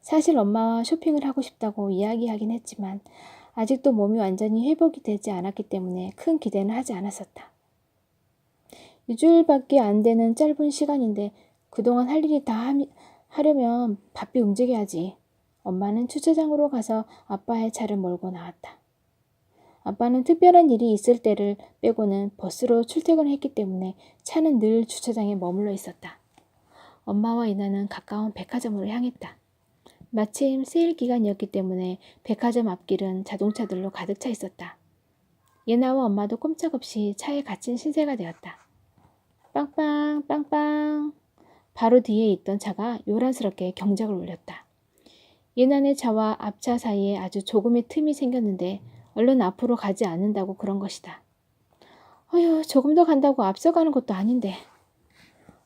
사실 엄마와 쇼핑을 하고 싶다고 이야기하긴 했지만 아직도 몸이 완전히 회복이 되지 않았기 때문에 큰 기대는 하지 않았었다. 2주일밖에 안 되는 짧은 시간인데 그동안 할 일이 다 하려면 바삐 움직여야지. 엄마는 주차장으로 가서 아빠의 차를 몰고 나왔다. 아빠는 특별한 일이 있을 때를 빼고는 버스로 출퇴근했기 때문에 차는 늘 주차장에 머물러 있었다. 엄마와 이나는 가까운 백화점으로 향했다. 마침 세일 기간이었기 때문에 백화점 앞길은 자동차들로 가득 차 있었다. 예나와 엄마도 꼼짝없이 차에 갇힌 신세가 되었다. 빵빵 빵빵. 바로 뒤에 있던 차가 요란스럽게 경적을 울렸다. 예나네 차와 앞차 사이에 아주 조금의 틈이 생겼는데 얼른 앞으로 가지 않는다고 그런 것이다. 어휴, 조금 더 간다고 앞서가는 것도 아닌데.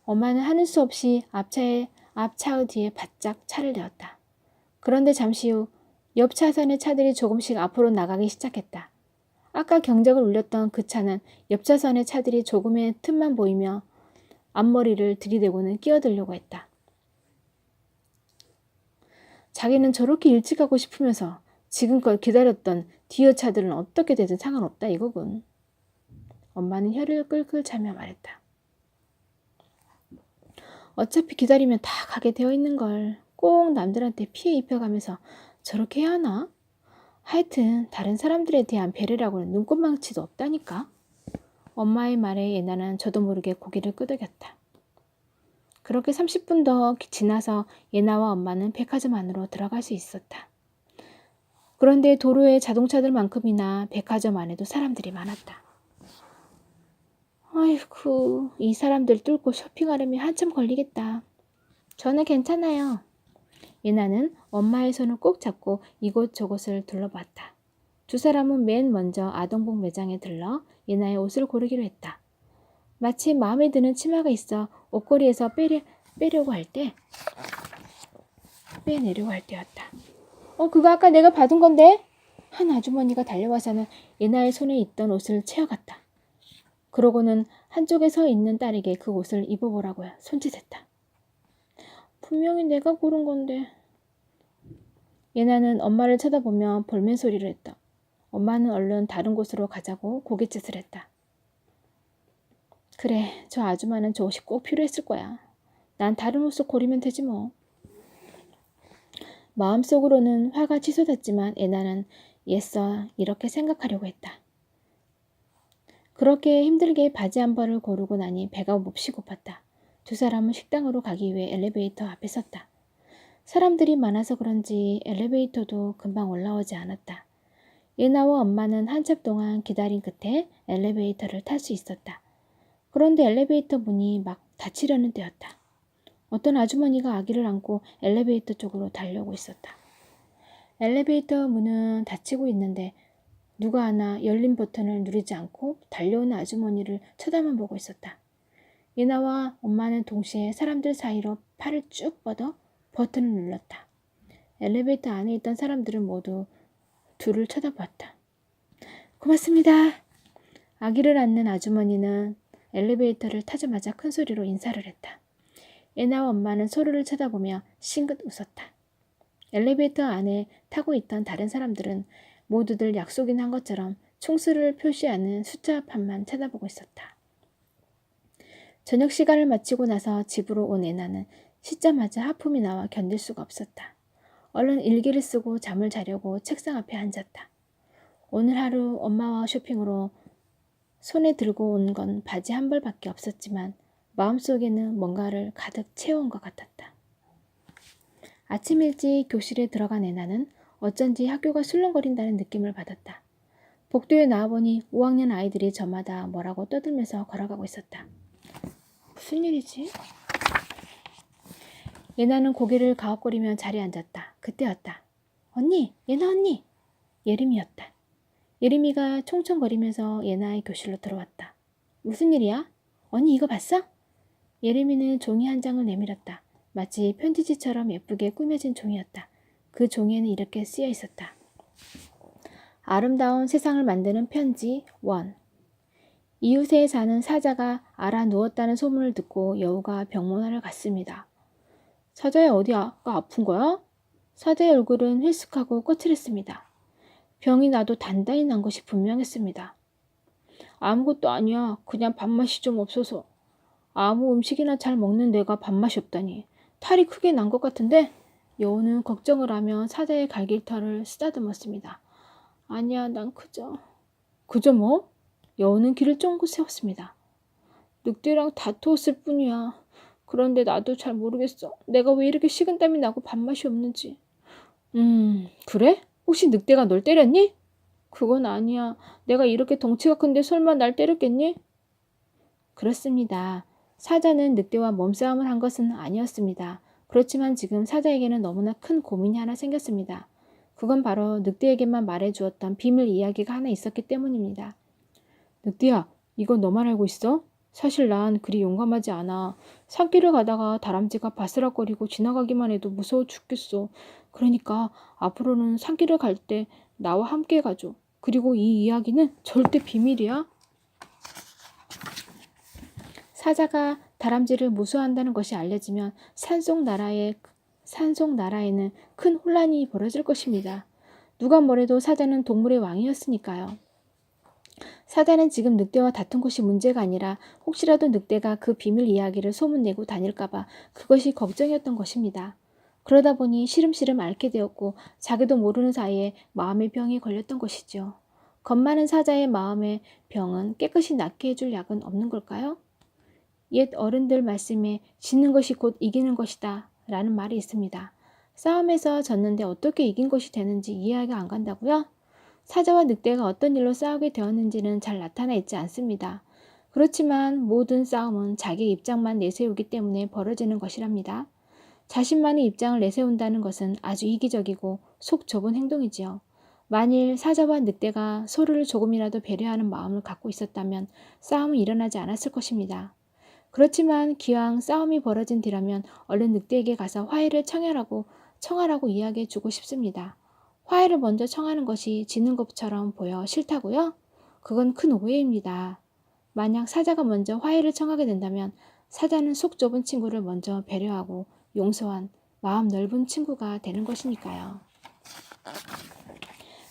엄마는 하는 수 없이 앞차의 뒤에 바짝 차를 대었다. 그런데 잠시 후 옆 차선의 차들이 조금씩 앞으로 나가기 시작했다. 아까 경적을 울렸던 그 차는 옆 차선의 차들이 조금의 틈만 보이며 앞머리를 들이대고는 끼어들려고 했다. 자기는 저렇게 일찍 가고 싶으면서 지금껏 기다렸던 뒤의 차들은 어떻게 되든 상관없다 이거군. 엄마는 혀를 끌끌 차며 말했다. 어차피 기다리면 다 가게 되어 있는 걸 꼭 남들한테 피해 입혀가면서 저렇게 해야 하나? 하여튼 다른 사람들에 대한 배려라고는 눈꽃망치도 없다니까. 엄마의 말에 예나는 저도 모르게 고개를 끄덕였다. 그렇게 30분 더 지나서 예나와 엄마는 백화점 안으로 들어갈 수 있었다. 그런데 도로에 자동차들만큼이나 백화점 안에도 사람들이 많았다. 아이고, 이 사람들 뚫고 쇼핑하려면 한참 걸리겠다. 저는 괜찮아요. 예나는 엄마의 손을 꼭 잡고 이곳저곳을 둘러봤다. 두 사람은 맨 먼저 아동복 매장에 들러 예나의 옷을 고르기로 했다. 마치 마음에 드는 치마가 있어 옷걸이에서 빼내려고 할 때였다. 그거 아까 내가 받은 건데? 한 아주머니가 달려와서는 예나의 손에 있던 옷을 채워갔다. 그러고는 한쪽에 서 있는 딸에게 그 옷을 입어보라고 손짓했다. 분명히 내가 고른 건데. 예나는 엄마를 쳐다보며 볼멘 소리를 했다. 엄마는 얼른 다른 곳으로 가자고 고갯짓을 했다. 그래, 저 아줌마는 저 옷이 꼭 필요했을 거야. 난 다른 옷을 고르면 되지 뭐. 마음속으로는 화가 치솟았지만 예나는 애써 이렇게 생각하려고 했다. 그렇게 힘들게 바지 한 벌을 고르고 나니 배가 몹시 고팠다. 두 사람은 식당으로 가기 위해 엘리베이터 앞에 섰다. 사람들이 많아서 그런지 엘리베이터도 금방 올라오지 않았다. 예나와 엄마는 한참 동안 기다린 끝에 엘리베이터를 탈 수 있었다. 그런데 엘리베이터 문이 막 닫히려는 때였다. 어떤 아주머니가 아기를 안고 엘리베이터 쪽으로 달려오고 있었다. 엘리베이터 문은 닫히고 있는데 누가 하나 열린 버튼을 누르지 않고 달려오는 아주머니를 쳐다만 보고 있었다. 예나와 엄마는 동시에 사람들 사이로 팔을 쭉 뻗어 버튼을 눌렀다. 엘리베이터 안에 있던 사람들은 모두 둘을 쳐다봤다. 고맙습니다. 아기를 안는 아주머니는 엘리베이터를 타자마자 큰 소리로 인사를 했다. 예나와 엄마는 서로를 쳐다보며 싱긋 웃었다. 엘리베이터 안에 타고 있던 다른 사람들은 모두들 약속인 한 것처럼 총수를 표시하는 숫자판만 쳐다보고 있었다. 저녁 시간을 마치고 나서 집으로 온 예나는 씻자마자 하품이 나와 견딜 수가 없었다. 얼른 일기를 쓰고 잠을 자려고 책상 앞에 앉았다. 오늘 하루 엄마와 쇼핑으로 손에 들고 온 건 바지 한 벌밖에 없었지만 마음속에는 뭔가를 가득 채워온 것 같았다. 아침 일찍 교실에 들어간 예나는 어쩐지 학교가 술렁거린다는 느낌을 받았다. 복도에 나와보니 5학년 아이들이 저마다 뭐라고 떠들면서 걸어가고 있었다. 무슨 일이지? 예나는 고개를 가업거리며 자리에 앉았다. 그때였다. 언니! 예나 언니! 예림이었다. 예림이가 총총거리면서 예나의 교실로 들어왔다. 무슨 일이야? 언니 이거 봤어? 예림이는 종이 한 장을 내밀었다. 마치 편지지처럼 예쁘게 꾸며진 종이였다. 그 종이에는 이렇게 쓰여 있었다. 아름다운 세상을 만드는 편지 1. 이웃에 사는 사자가 알아 누웠다는 소문을 듣고 여우가 병문안을 갔습니다. 사자야 어디가 아픈 거야? 사자의 얼굴은 힐쓱하고 꼬칠했습니다. 병이 나도 단단히 난 것이 분명했습니다. 아무것도 아니야. 그냥 밥맛이 좀 없어서. 아무 음식이나 잘 먹는 내가 밥맛이 없다니. 탈이 크게 난 것 같은데? 여우는 걱정을 하며 사자의 갈길털을 쓰다듬었습니다. 아니야, 난 그저 뭐? 여우는 귀를 쫑긋 세웠습니다. 늑대랑 다투었을 뿐이야. 그런데 나도 잘 모르겠어. 내가 왜 이렇게 식은땀이 나고 밥맛이 없는지. 그래? 혹시 늑대가 널 때렸니? 그건 아니야. 내가 이렇게 덩치가 큰데 설마 날 때렸겠니? 그렇습니다. 사자는 늑대와 몸싸움을 한 것은 아니었습니다. 그렇지만 지금 사자에게는 너무나 큰 고민이 하나 생겼습니다. 그건 바로 늑대에게만 말해주었던 비밀 이야기가 하나 있었기 때문입니다. 늑대야, 이거 너만 알고 있어? 사실 난 그리 용감하지 않아. 산길을 가다가 다람쥐가 바스락거리고 지나가기만 해도 무서워 죽겠어. 그러니까 앞으로는 산길을 갈 때 나와 함께 가줘. 그리고 이 이야기는 절대 비밀이야. 사자가 다람쥐를 무서워한다는 것이 알려지면 산속 나라에는 큰 혼란이 벌어질 것입니다. 누가 뭐래도 사자는 동물의 왕이었으니까요. 사자는 지금 늑대와 다툰 것이 문제가 아니라 혹시라도 늑대가 그 비밀 이야기를 소문내고 다닐까봐 그것이 걱정이었던 것입니다. 그러다 보니 시름시름 앓게 되었고 자기도 모르는 사이에 마음의 병이 걸렸던 것이죠. 겁 많은 사자의 마음의 병은 깨끗이 낫게 해줄 약은 없는 걸까요? 옛 어른들 말씀에 지는 것이 곧 이기는 것이다 라는 말이 있습니다. 싸움에서 졌는데 어떻게 이긴 것이 되는지 이해가 안 간다고요? 사자와 늑대가 어떤 일로 싸우게 되었는지는 잘 나타나 있지 않습니다. 그렇지만 모든 싸움은 자기 입장만 내세우기 때문에 벌어지는 것이랍니다. 자신만의 입장을 내세운다는 것은 아주 이기적이고 속 좁은 행동이지요. 만일 사자와 늑대가 서로를 조금이라도 배려하는 마음을 갖고 있었다면 싸움은 일어나지 않았을 것입니다. 그렇지만 기왕 싸움이 벌어진 뒤라면 얼른 늑대에게 가서 화해를 청하라고 이야기해 주고 싶습니다. 화해를 먼저 청하는 것이 지는 것처럼 보여 싫다고요? 그건 큰 오해입니다. 만약 사자가 먼저 화해를 청하게 된다면 사자는 속 좁은 친구를 먼저 배려하고 용서한 마음 넓은 친구가 되는 것이니까요.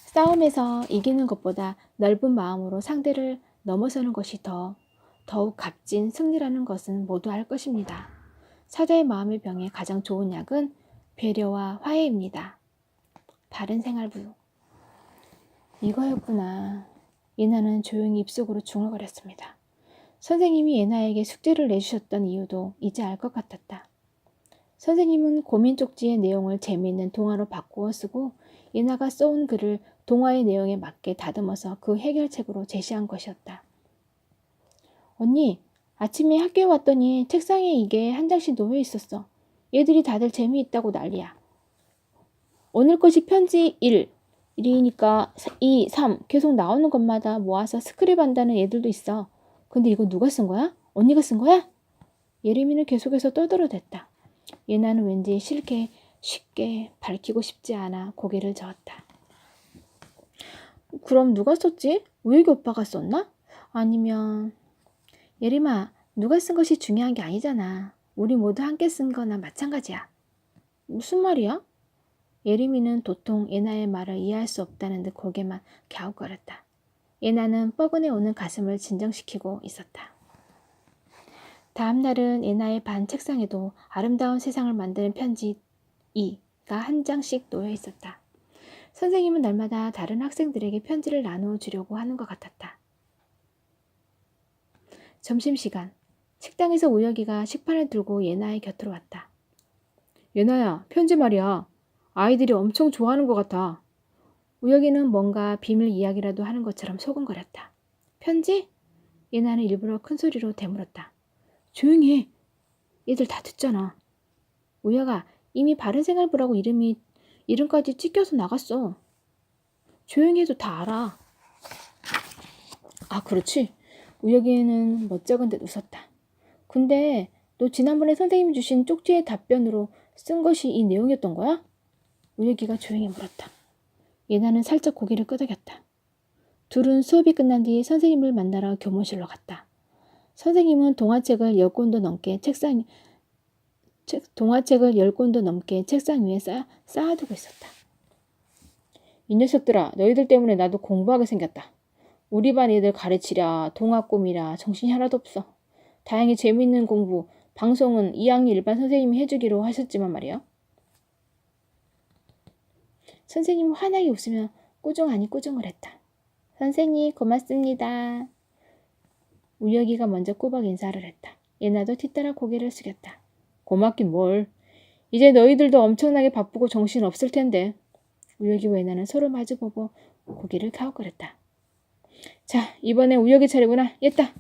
싸움에서 이기는 것보다 넓은 마음으로 상대를 넘어서는 것이 더욱 값진 승리라는 것은 모두 알 것입니다. 사자의 마음의 병에 가장 좋은 약은 배려와 화해입니다. 바른생활부 이거였구나. 예나는 조용히 입속으로 중얼거렸습니다. 선생님이 예나에게 숙제를 내주셨던 이유도 이제 알 것 같았다. 선생님은 고민 쪽지의 내용을 재미있는 동화로 바꾸어 쓰고 예나가 써온 글을 동화의 내용에 맞게 다듬어서 그 해결책으로 제시한 것이었다. 언니, 아침에 학교에 왔더니 책상에 이게 한 장씩 놓여 있었어. 얘들이 다들 재미있다고 난리야. 오늘 것이 편지 1, 1이니까 2, 3 계속 나오는 것마다 모아서 스크립 한다는 애들도 있어. 근데 이거 누가 쓴 거야? 언니가 쓴 거야? 예림이는 계속해서 떠들어댔다. 예나는 왠지 쉽게 밝히고 싶지 않아 고개를 저었다. 그럼 누가 썼지? 우혁이 오빠가 썼나? 아니면... 예림아, 누가 쓴 것이 중요한 게 아니잖아. 우리 모두 함께 쓴 거나 마찬가지야. 무슨 말이야? 예림이는 도통 예나의 말을 이해할 수 없다는 듯 고개만 갸웃거렸다. 예나는 뻐근해 오는 가슴을 진정시키고 있었다. 다음 날은 예나의 반 책상에도 아름다운 세상을 만드는 편지 2가 한 장씩 놓여 있었다. 선생님은 날마다 다른 학생들에게 편지를 나누어 주려고 하는 것 같았다. 점심시간, 식당에서 우혁이가 식판을 들고 예나의 곁으로 왔다. 예나야, 편지 말이야. 아이들이 엄청 좋아하는 것 같아. 우혁이는 뭔가 비밀 이야기라도 하는 것처럼 소근거렸다. 편지? 예나는 일부러 큰 소리로 되물었다. 조용히 해. 얘들 다 듣잖아. 우혁아, 이미 바른생활부라고 이름까지 찍혀서 나갔어. 조용히 해도 다 알아. 아, 그렇지. 우혁이는 멋쩍은 듯 웃었다. 근데 너 지난번에 선생님이 주신 쪽지의 답변으로 쓴 것이 이 내용이었던 거야? 우혁이가 조용히 물었다. 예나는 살짝 고개를 끄덕였다. 둘은 수업이 끝난 뒤 선생님을 만나러 교무실로 갔다. 선생님은 동화책을 10권도 넘게 책상 위에 쌓아두고 있었다. 이 녀석들아, 너희들 때문에 나도 공부하게 생겼다. 우리 반 애들 가르치랴, 동화 꾸미랴 정신이 하나도 없어. 다행히 재미있는 공부, 방송은 2학년 일반 선생님이 해주기로 하셨지만 말이야. 선생님은 환하게 웃으며 꾸중 아니 꾸중을 했다. 선생님 고맙습니다. 우혁이가 먼저 꾸벅 인사를 했다. 예나도 뒤따라 고개를 숙였다. 고맙긴 뭘. 이제 너희들도 엄청나게 바쁘고 정신 없을 텐데. 우혁이와 예나는 서로 마주보고 고개를 갸웃거렸다. 자, 이번엔 우혁이 차례구나. 옛다.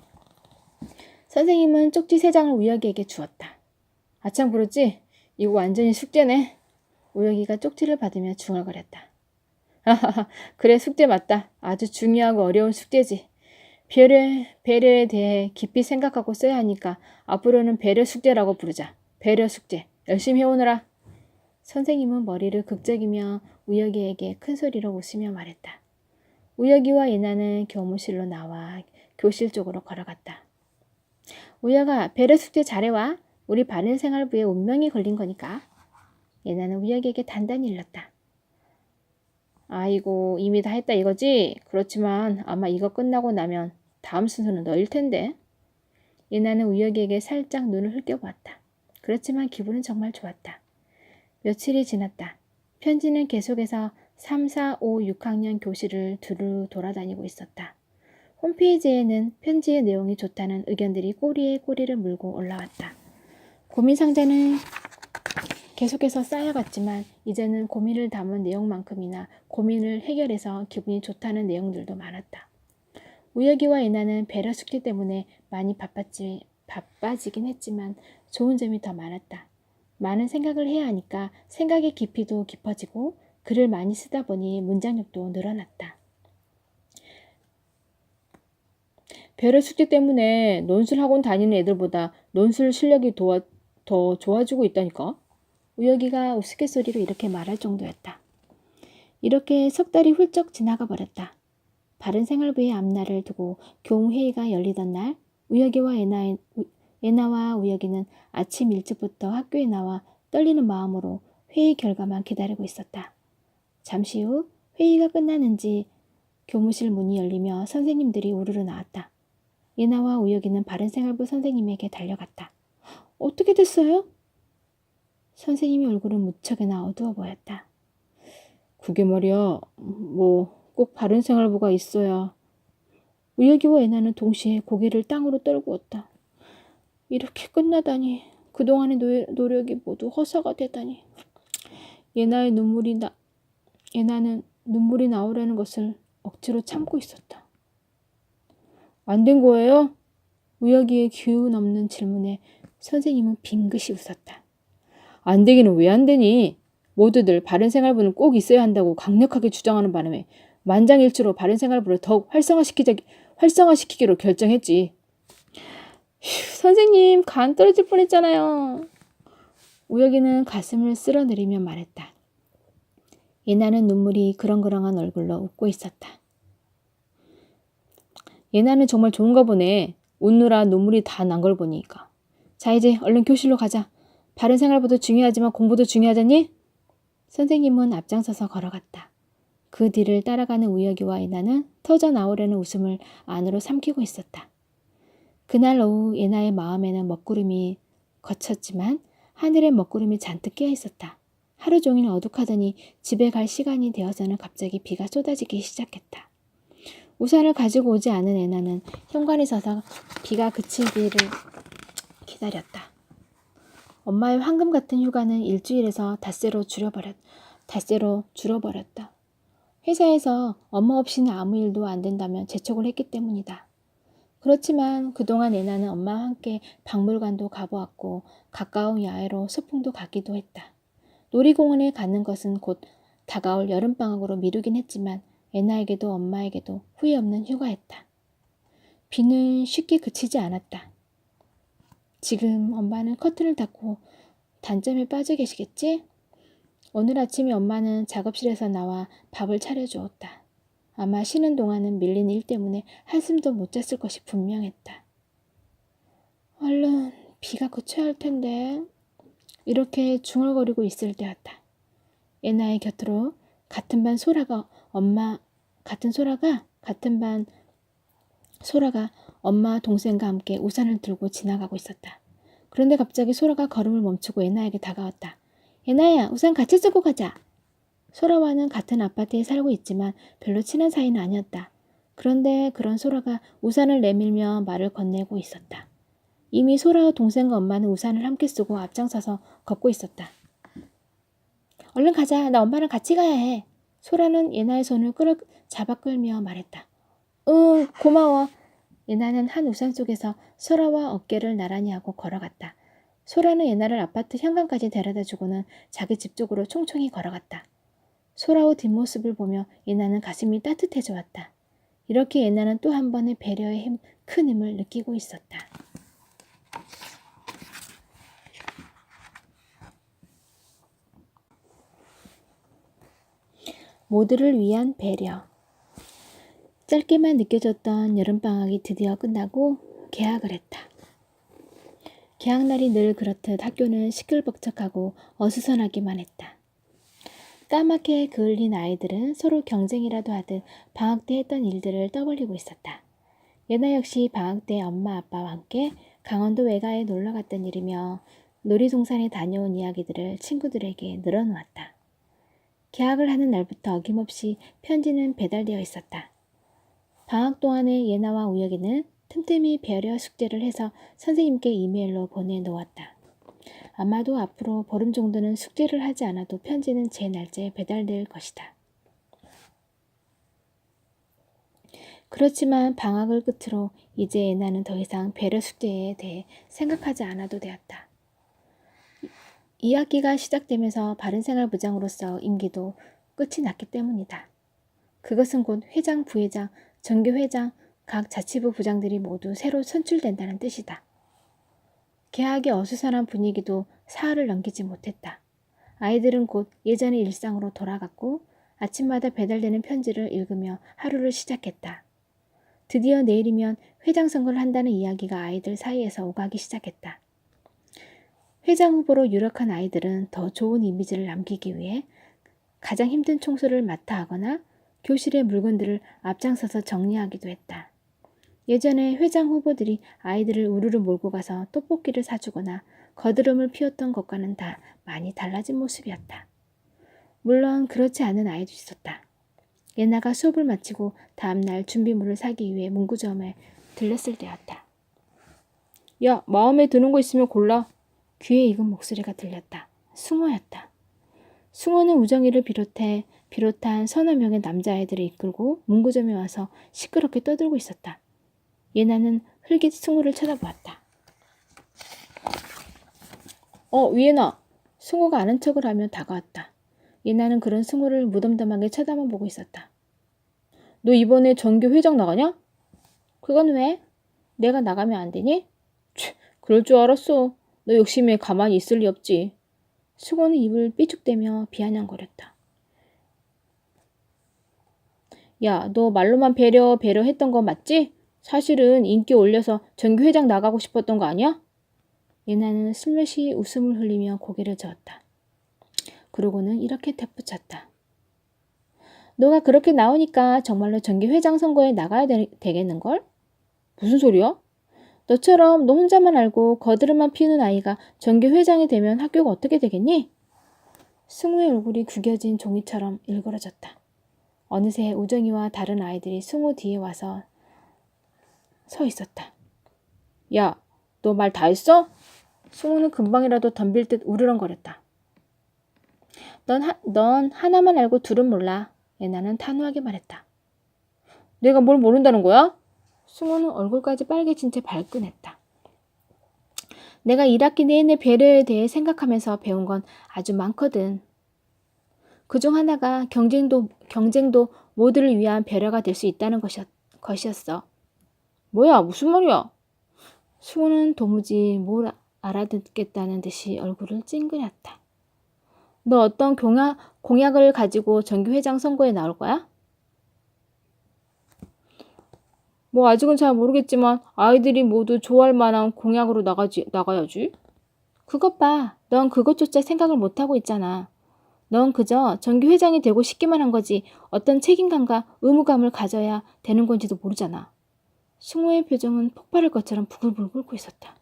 선생님은 쪽지 3장을 우혁이에게 주었다. 아참 그렇지? 이거 완전히 숙제네. 우혁이가 쪽지를 받으며 중얼거렸다. 하하하, 그래 숙제 맞다. 아주 중요하고 어려운 숙제지. 배려에 대해 깊이 생각하고 써야 하니까 앞으로는 배려 숙제라고 부르자. 배려 숙제. 열심히 해오느라. 선생님은 머리를 극적이며 우혁이에게 큰 소리로 웃으며 말했다. 우혁이와 예나는 교무실로 나와 교실 쪽으로 걸어갔다. 우혁아, 배려 숙제 잘해와. 우리 바른생활부에 운명이 걸린 거니까. 예나는 우혁이에게 단단히 일렀다. 아이고, 이미 다 했다 이거지? 그렇지만 아마 이거 끝나고 나면 다음 순서는 너일 텐데. 예나는 우혁이에게 살짝 눈을 흘겨보았다. 그렇지만 기분은 정말 좋았다. 며칠이 지났다. 편지는 계속해서 3, 4, 5, 6학년 교실을 두루 돌아다니고 있었다. 홈페이지에는 편지의 내용이 좋다는 의견들이 꼬리에 꼬리를 물고 올라왔다. 고민 상자는 계속해서 쌓여갔지만 이제는 고민을 담은 내용만큼이나 고민을 해결해서 기분이 좋다는 내용들도 많았다. 우혁이와 예나는 배려 숙제 때문에 많이 바빠지긴 했지만 좋은 점이 더 많았다. 많은 생각을 해야 하니까 생각의 깊이도 깊어지고 글을 많이 쓰다 보니 문장력도 늘어났다. 배려 숙제 때문에 논술학원 다니는 애들보다 논술 실력이 더 좋아지고 있다니까? 우혁이가 우스갯소리로 이렇게 말할 정도였다. 이렇게 석 달이 훌쩍 지나가 버렸다. 바른생활부의 앞날을 두고 교무회의가 열리던 날 우혁이와 예나와 우혁이는 아침 일찍부터 학교에 나와 떨리는 마음으로 회의 결과만 기다리고 있었다. 잠시 후 회의가 끝나는지 교무실 문이 열리며 선생님들이 우르르 나왔다. 예나와 우혁이는 바른생활부 선생님에게 달려갔다. 어떻게 됐어요? 선생님의 얼굴은 무척이나 어두워 보였다. 그게 말이야, 꼭 바른생활부가 있어야. 우혁이와 예나는 동시에 고개를 땅으로 떨구었다. 이렇게 끝나다니, 그동안의 노력이 모두 허사가 되다니. 예나는 눈물이 나오려는 것을 억지로 참고 있었다. 안 된 거예요? 우혁이의 기운 없는 질문에 선생님은 빙긋이 웃었다. 안 되기는 왜 안 되니? 모두들 바른생활부는 꼭 있어야 한다고 강력하게 주장하는 바람에 만장일치로 바른생활부를 더욱 활성화시키기로 결정했지. 휴, 선생님, 간 떨어질 뻔했잖아요. 우혁이는 가슴을 쓸어내리며 말했다. 예나는 눈물이 그렁그렁한 얼굴로 웃고 있었다. 예나는 정말 좋은가 보네. 웃느라 눈물이 다 난 걸 보니까. 자, 이제 얼른 교실로 가자. 바른생활부도 중요하지만 공부도 중요하잖니? 선생님은 앞장서서 걸어갔다. 그 뒤를 따라가는 우혁이와 예나는 터져 나오려는 웃음을 안으로 삼키고 있었다. 그날 오후 예나의 마음에는 먹구름이 걷혔지만 하늘에 먹구름이 잔뜩 끼어 있었다. 하루 종일 어둑하더니 집에 갈 시간이 되어서는 갑자기 비가 쏟아지기 시작했다. 우산을 가지고 오지 않은 예나는 현관에 서서 비가 그치기를 기다렸다. 엄마의 황금 같은 휴가는 일주일에서 닷새로 줄어버렸다. 회사에서 엄마 없이는 아무 일도 안 된다면 재촉을 했기 때문이다. 그렇지만 그동안 예나는 엄마와 함께 박물관도 가보았고 가까운 야외로 소풍도 가기도 했다. 놀이공원에 가는 것은 곧 다가올 여름방학으로 미루긴 했지만 예나에게도 엄마에게도 후회 없는 휴가였다. 비는 쉽게 그치지 않았다. 지금 엄마는 커튼을 닫고 단잠에 빠져 계시겠지? 오늘 아침에 엄마는 작업실에서 나와 밥을 차려주었다. 아마 쉬는 동안은 밀린 일 때문에 한숨도 못 잤을 것이 분명했다. 얼른 비가 그쳐야 할 텐데. 이렇게 중얼거리고 있을 때였다. 예나의 곁으로 같은 반 소라가 엄마 동생과 함께 우산을 들고 지나가고 있었다. 그런데 갑자기 소라가 걸음을 멈추고 예나에게 다가왔다. 예나야, 우산 같이 쓰고 가자. 소라와는 같은 아파트에 살고 있지만 별로 친한 사이는 아니었다. 그런데 그런 소라가 우산을 내밀며 말을 건네고 있었다. 이미 소라와 동생과 엄마는 우산을 함께 쓰고 앞장서서 걷고 있었다. 얼른 가자. 나 엄마랑 같이 가야 해. 소라는 예나의 손을 잡아 끌며 말했다. 응, 고마워. 예나는 한 우산 속에서 소라와 어깨를 나란히 하고 걸어갔다. 소라는 예나를 아파트 현관까지 데려다주고는 자기 집 쪽으로 총총히 걸어갔다. 소라의 뒷모습을 보며 예나는 가슴이 따뜻해져 왔다. 이렇게 예나는 또 한 번의 배려의 큰 힘을 느끼고 있었다. 모두를 위한 배려. 짧게만 느껴졌던 여름방학이 드디어 끝나고 개학을 했다. 개학날이 늘 그렇듯 학교는 시끌벅적하고 어수선하기만 했다. 까맣게 그을린 아이들은 서로 경쟁이라도 하듯 방학 때 했던 일들을 떠벌리고 있었다. 예나 역시 방학 때 엄마 아빠와 함께 강원도 외가에 놀러 갔던 일이며 놀이동산에 다녀온 이야기들을 친구들에게 늘어놓았다. 개학을 하는 날부터 어김없이 편지는 배달되어 있었다. 방학 동안에 예나와 우혁이는 틈틈이 배려 숙제를 해서 선생님께 이메일로 보내놓았다. 아마도 앞으로 보름 정도는 숙제를 하지 않아도 편지는 제 날짜에 배달될 것이다. 그렇지만 방학을 끝으로 이제 예나는 더 이상 배려 숙제에 대해 생각하지 않아도 되었다. 2학기가 시작되면서 바른생활부장으로서 임기도 끝이 났기 때문이다. 그것은 곧 회장, 부회장, 정교회장, 각 자치부 부장들이 모두 새로 선출된다는 뜻이다. 개학의 어수선한 분위기도 사흘을 넘기지 못했다. 아이들은 곧 예전의 일상으로 돌아갔고 아침마다 배달되는 편지를 읽으며 하루를 시작했다. 드디어 내일이면 회장 선거를 한다는 이야기가 아이들 사이에서 오가기 시작했다. 회장 후보로 유력한 아이들은 더 좋은 이미지를 남기기 위해 가장 힘든 청소를 맡아 하거나 교실의 물건들을 앞장서서 정리하기도 했다. 예전에 회장 후보들이 아이들을 우르르 몰고 가서 떡볶이를 사주거나 거드름을 피웠던 것과는 다 많이 달라진 모습이었다. 물론 그렇지 않은 아이도 있었다. 예나가 수업을 마치고 다음날 준비물을 사기 위해 문구점에 들렸을 때였다. 야, 마음에 드는 거 있으면 골라. 귀에 익은 목소리가 들렸다. 승호였다. 승호는 우정이를 비롯한 서너 명의 남자아이들을 이끌고 문구점에 와서 시끄럽게 떠들고 있었다. 예나는 흘깃 승호를 쳐다보았다. 위에나. 승호가 아는 척을 하며 다가왔다. 예나는 그런 승호를 무덤덤하게 쳐다만 보고 있었다. 너 이번에 전교 회장 나가냐? 그건 왜? 내가 나가면 안 되니? 그럴 줄 알았어. 너 욕심에 가만히 있을 리 없지. 승호는 입을 삐죽대며 비아냥거렸다. 야, 너 말로만 배려했던 거 맞지? 사실은 인기 올려서 전교회장 나가고 싶었던 거 아니야? 예나는 슬며시 웃음을 흘리며 고개를 저었다. 그러고는 이렇게 덧붙였다. 너가 그렇게 나오니까 정말로 전교회장 선거에 나가야 되겠는걸? 무슨 소리야? 너처럼 너 혼자만 알고 거드름만 피우는 아이가 전교회장이 되면 학교가 어떻게 되겠니? 승우의 얼굴이 구겨진 종이처럼 일그러졌다. 어느새 우정이와 다른 아이들이 승우 뒤에 와서 서 있었다. 야, 너 말 다 했어? 승우는 금방이라도 덤빌 듯 우르렁거렸다. 넌 하나만 알고 둘은 몰라. 예나는 단호하게 말했다. 내가 뭘 모른다는 거야? 승우는 얼굴까지 빨개진 채 발끈했다. 내가 1학기 내내 배려에 대해 생각하면서 배운 건 아주 많거든. 그중 하나가 경쟁도 모두를 위한 배려가 될 수 있다는 것이었어. 뭐야, 무슨 말이야? 승우는 도무지 뭘 알아듣겠다는 듯이 얼굴을 찡그렸다. 너 어떤 공약을 가지고 정교회장 선거에 나올 거야? 뭐 아직은 잘 모르겠지만 아이들이 모두 좋아할 만한 공약으로 나가야지. 그것 봐. 넌 그것조차 생각을 못하고 있잖아. 넌 그저 정교회장이 되고 싶기만 한 거지 어떤 책임감과 의무감을 가져야 되는 건지도 모르잖아. 승우의 표정은 폭발할 것처럼 부글부글 끓고 있었다.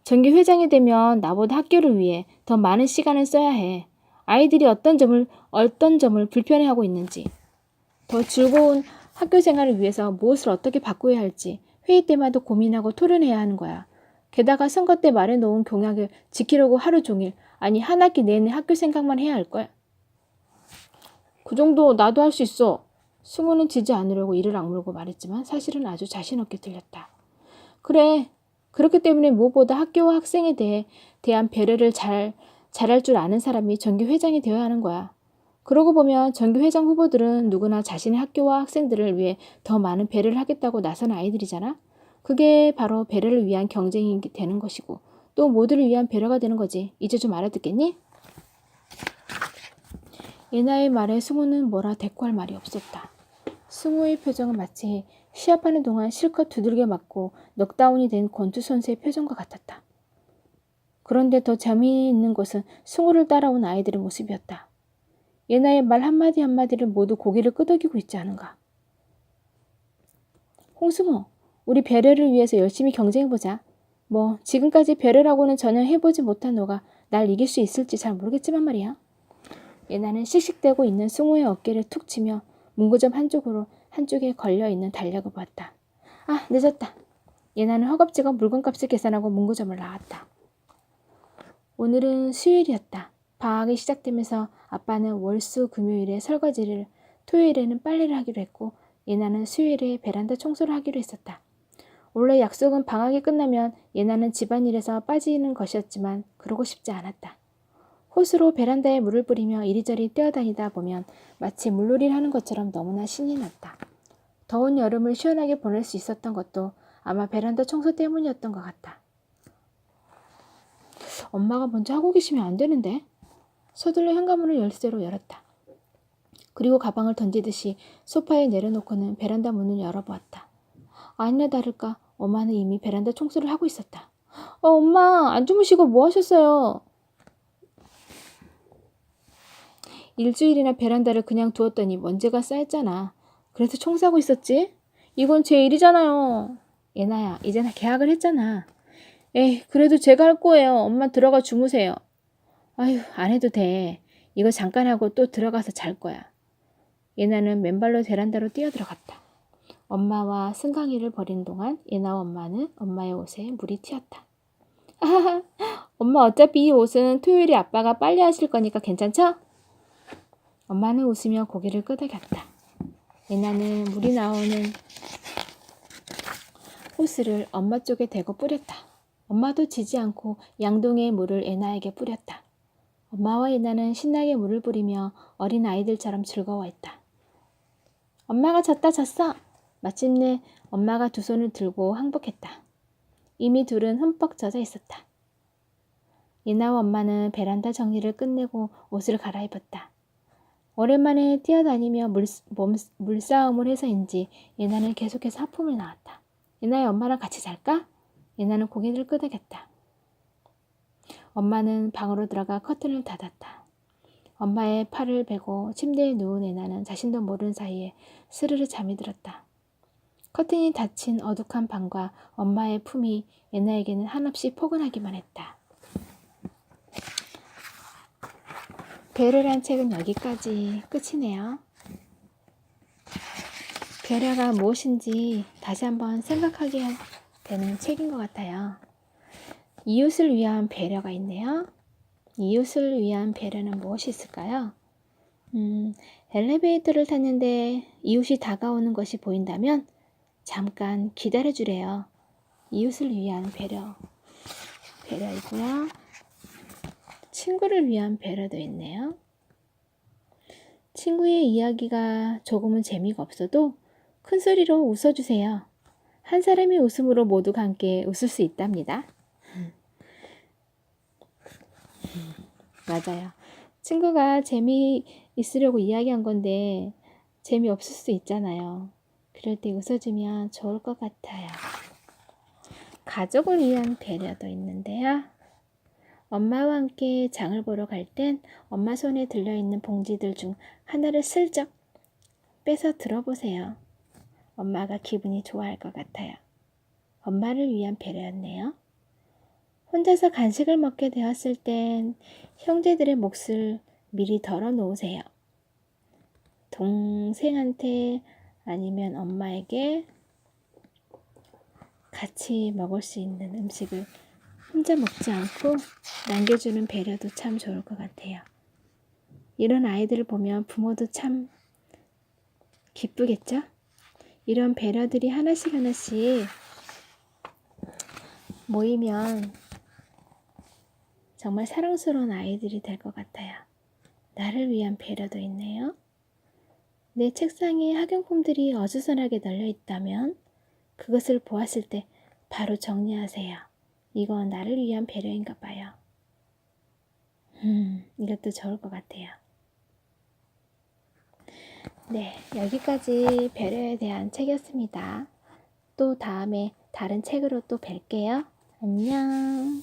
정교회장이 되면 나보다 학교를 위해 더 많은 시간을 써야 해. 아이들이 어떤 점을 불편해하고 있는지, 더 즐거운 학교 생활을 위해서 무엇을 어떻게 바꿔야 할지 회의 때마다 고민하고 토론해야 하는 거야. 게다가 선거 때 말해놓은 공약을 지키려고 하루 종일, 아니 한 학기 내내 학교 생각만 해야 할 거야. 그 정도 나도 할 수 있어. 승우는 지지 않으려고 이를 악물고 말했지만 사실은 아주 자신 없게 들렸다. 그래. 그렇기 때문에 무엇보다 학교와 학생에 대한 배려를 잘할 줄 아는 사람이 전교회장이 되어야 하는 거야. 그러고 보면 전교회장 후보들은 누구나 자신의 학교와 학생들을 위해 더 많은 배려를 하겠다고 나선 아이들이잖아. 그게 바로 배려를 위한 경쟁이 되는 것이고 또 모두를 위한 배려가 되는 거지. 이제 좀 알아듣겠니? 예나의 말에 승우는 뭐라 대꾸할 말이 없었다. 승우의 표정은 마치 시합하는 동안 실컷 두들겨 맞고 넉다운이 된 권투 선수의 표정과 같았다. 그런데 더 재미있는 것은 승우를 따라온 아이들의 모습이었다. 예나의 말 한마디 한마디를 모두 고개를 끄덕이고 있지 않은가. 홍승호, 우리 배려를 위해서 열심히 경쟁해보자. 뭐 지금까지 배려라고는 전혀 해보지 못한 너가 날 이길 수 있을지 잘 모르겠지만 말이야. 예나는 씩씩대고 있는 승호의 어깨를 툭 치며 문구점 한쪽에 걸려있는 달력을 보았다. 아, 늦었다. 예나는 허겁지겁 물건값을 계산하고 문구점을 나왔다. 오늘은 수요일이었다. 방학이 시작되면서 아빠는 월수 금요일에 설거지를, 토요일에는 빨래를 하기로 했고 예나는 수요일에 베란다 청소를 하기로 했었다. 원래 약속은 방학이 끝나면 예나는 집안일에서 빠지는 것이었지만 그러고 싶지 않았다. 호수로 베란다에 물을 뿌리며 이리저리 뛰어다니다 보면 마치 물놀이를 하는 것처럼 너무나 신이 났다. 더운 여름을 시원하게 보낼 수 있었던 것도 아마 베란다 청소 때문이었던 것 같다. 엄마가 먼저 하고 계시면 안 되는데. 서둘러 현관문을 열쇠로 열었다. 그리고 가방을 던지듯이 소파에 내려놓고는 베란다 문을 열어보았다. 아니나 다를까 엄마는 이미 베란다 청소를 하고 있었다. 엄마, 안 주무시고 뭐 하셨어요? 일주일이나 베란다를 그냥 두었더니 먼지가 쌓였잖아. 그래서 청소하고 있었지? 이건 제 일이잖아요. 예나야, 이제 나 계약을 했잖아. 에이, 그래도 제가 할 거예요. 엄마 들어가 주무세요. 아휴, 안 해도 돼. 이거 잠깐 하고 또 들어가서 잘 거야. 예나는 맨발로 베란다로 뛰어들어갔다. 엄마와 승강이를 벌이는 동안 예나와 엄마는 엄마의 옷에 물이 튀었다. 아하하, 엄마 어차피 이 옷은 토요일에 아빠가 빨래 하실 거니까 괜찮죠? 엄마는 웃으며 고개를 끄덕였다. 예나는 물이 나오는 호스를 엄마 쪽에 대고 뿌렸다. 엄마도 지지 않고 양동이의 물을 예나에게 뿌렸다. 엄마와 예나는 신나게 물을 뿌리며 어린 아이들처럼 즐거워했다. 엄마가 졌어. 마침내 엄마가 두 손을 들고 항복했다. 이미 둘은 흠뻑 젖어 있었다. 예나와 엄마는 베란다 정리를 끝내고 옷을 갈아입었다. 오랜만에 뛰어다니며 물싸움을 해서인지 예나는 계속해서 하품을 나왔다. 예나야, 엄마랑 같이 잘까? 예나는 고개를 끄덕였다. 엄마는 방으로 들어가 커튼을 닫았다. 엄마의 팔을 베고 침대에 누운 예나는 자신도 모르는 사이에 스르르 잠이 들었다. 커튼이 닫힌 어둑한 방과 엄마의 품이 예나에게는 한없이 포근하기만 했다. 배려란 책은 여기까지 끝이네요. 배려가 무엇인지 다시 한번 생각하게 되는 책인 것 같아요. 이웃을 위한 배려가 있네요. 이웃을 위한 배려는 무엇이 있을까요? 엘리베이터를 탔는데 이웃이 다가오는 것이 보인다면 잠깐 기다려주래요. 이웃을 위한 배려이고요. 친구를 위한 배려도 있네요. 친구의 이야기가 조금은 재미가 없어도 큰 소리로 웃어주세요. 한 사람의 웃음으로 모두가 함께 웃을 수 있답니다. 맞아요. 친구가 재미있으려고 이야기한 건데 재미없을 수 있잖아요. 그럴 때 웃어주면 좋을 것 같아요. 가족을 위한 배려도 있는데요. 엄마와 함께 장을 보러 갈 땐 엄마 손에 들려있는 봉지들 중 하나를 슬쩍 빼서 들어보세요. 엄마가 기분이 좋아할 것 같아요. 엄마를 위한 배려였네요. 혼자서 간식을 먹게 되었을 땐 형제들의 몫을 미리 덜어 놓으세요. 동생한테 아니면 엄마에게 같이 먹을 수 있는 음식을 혼자 먹지 않고 남겨주는 배려도 참 좋을 것 같아요. 이런 아이들을 보면 부모도 참 기쁘겠죠? 이런 배려들이 하나씩 모이면 정말 사랑스러운 아이들이 될 것 같아요. 나를 위한 배려도 있네요. 내 책상에 학용품들이 어수선하게 널려 있다면 그것을 보았을 때 바로 정리하세요. 이건 나를 위한 배려인가 봐요. 이것도 좋을 것 같아요. 네, 여기까지 배려에 대한 책이었습니다. 또 다음에 다른 책으로 또 뵐게요. 안녕.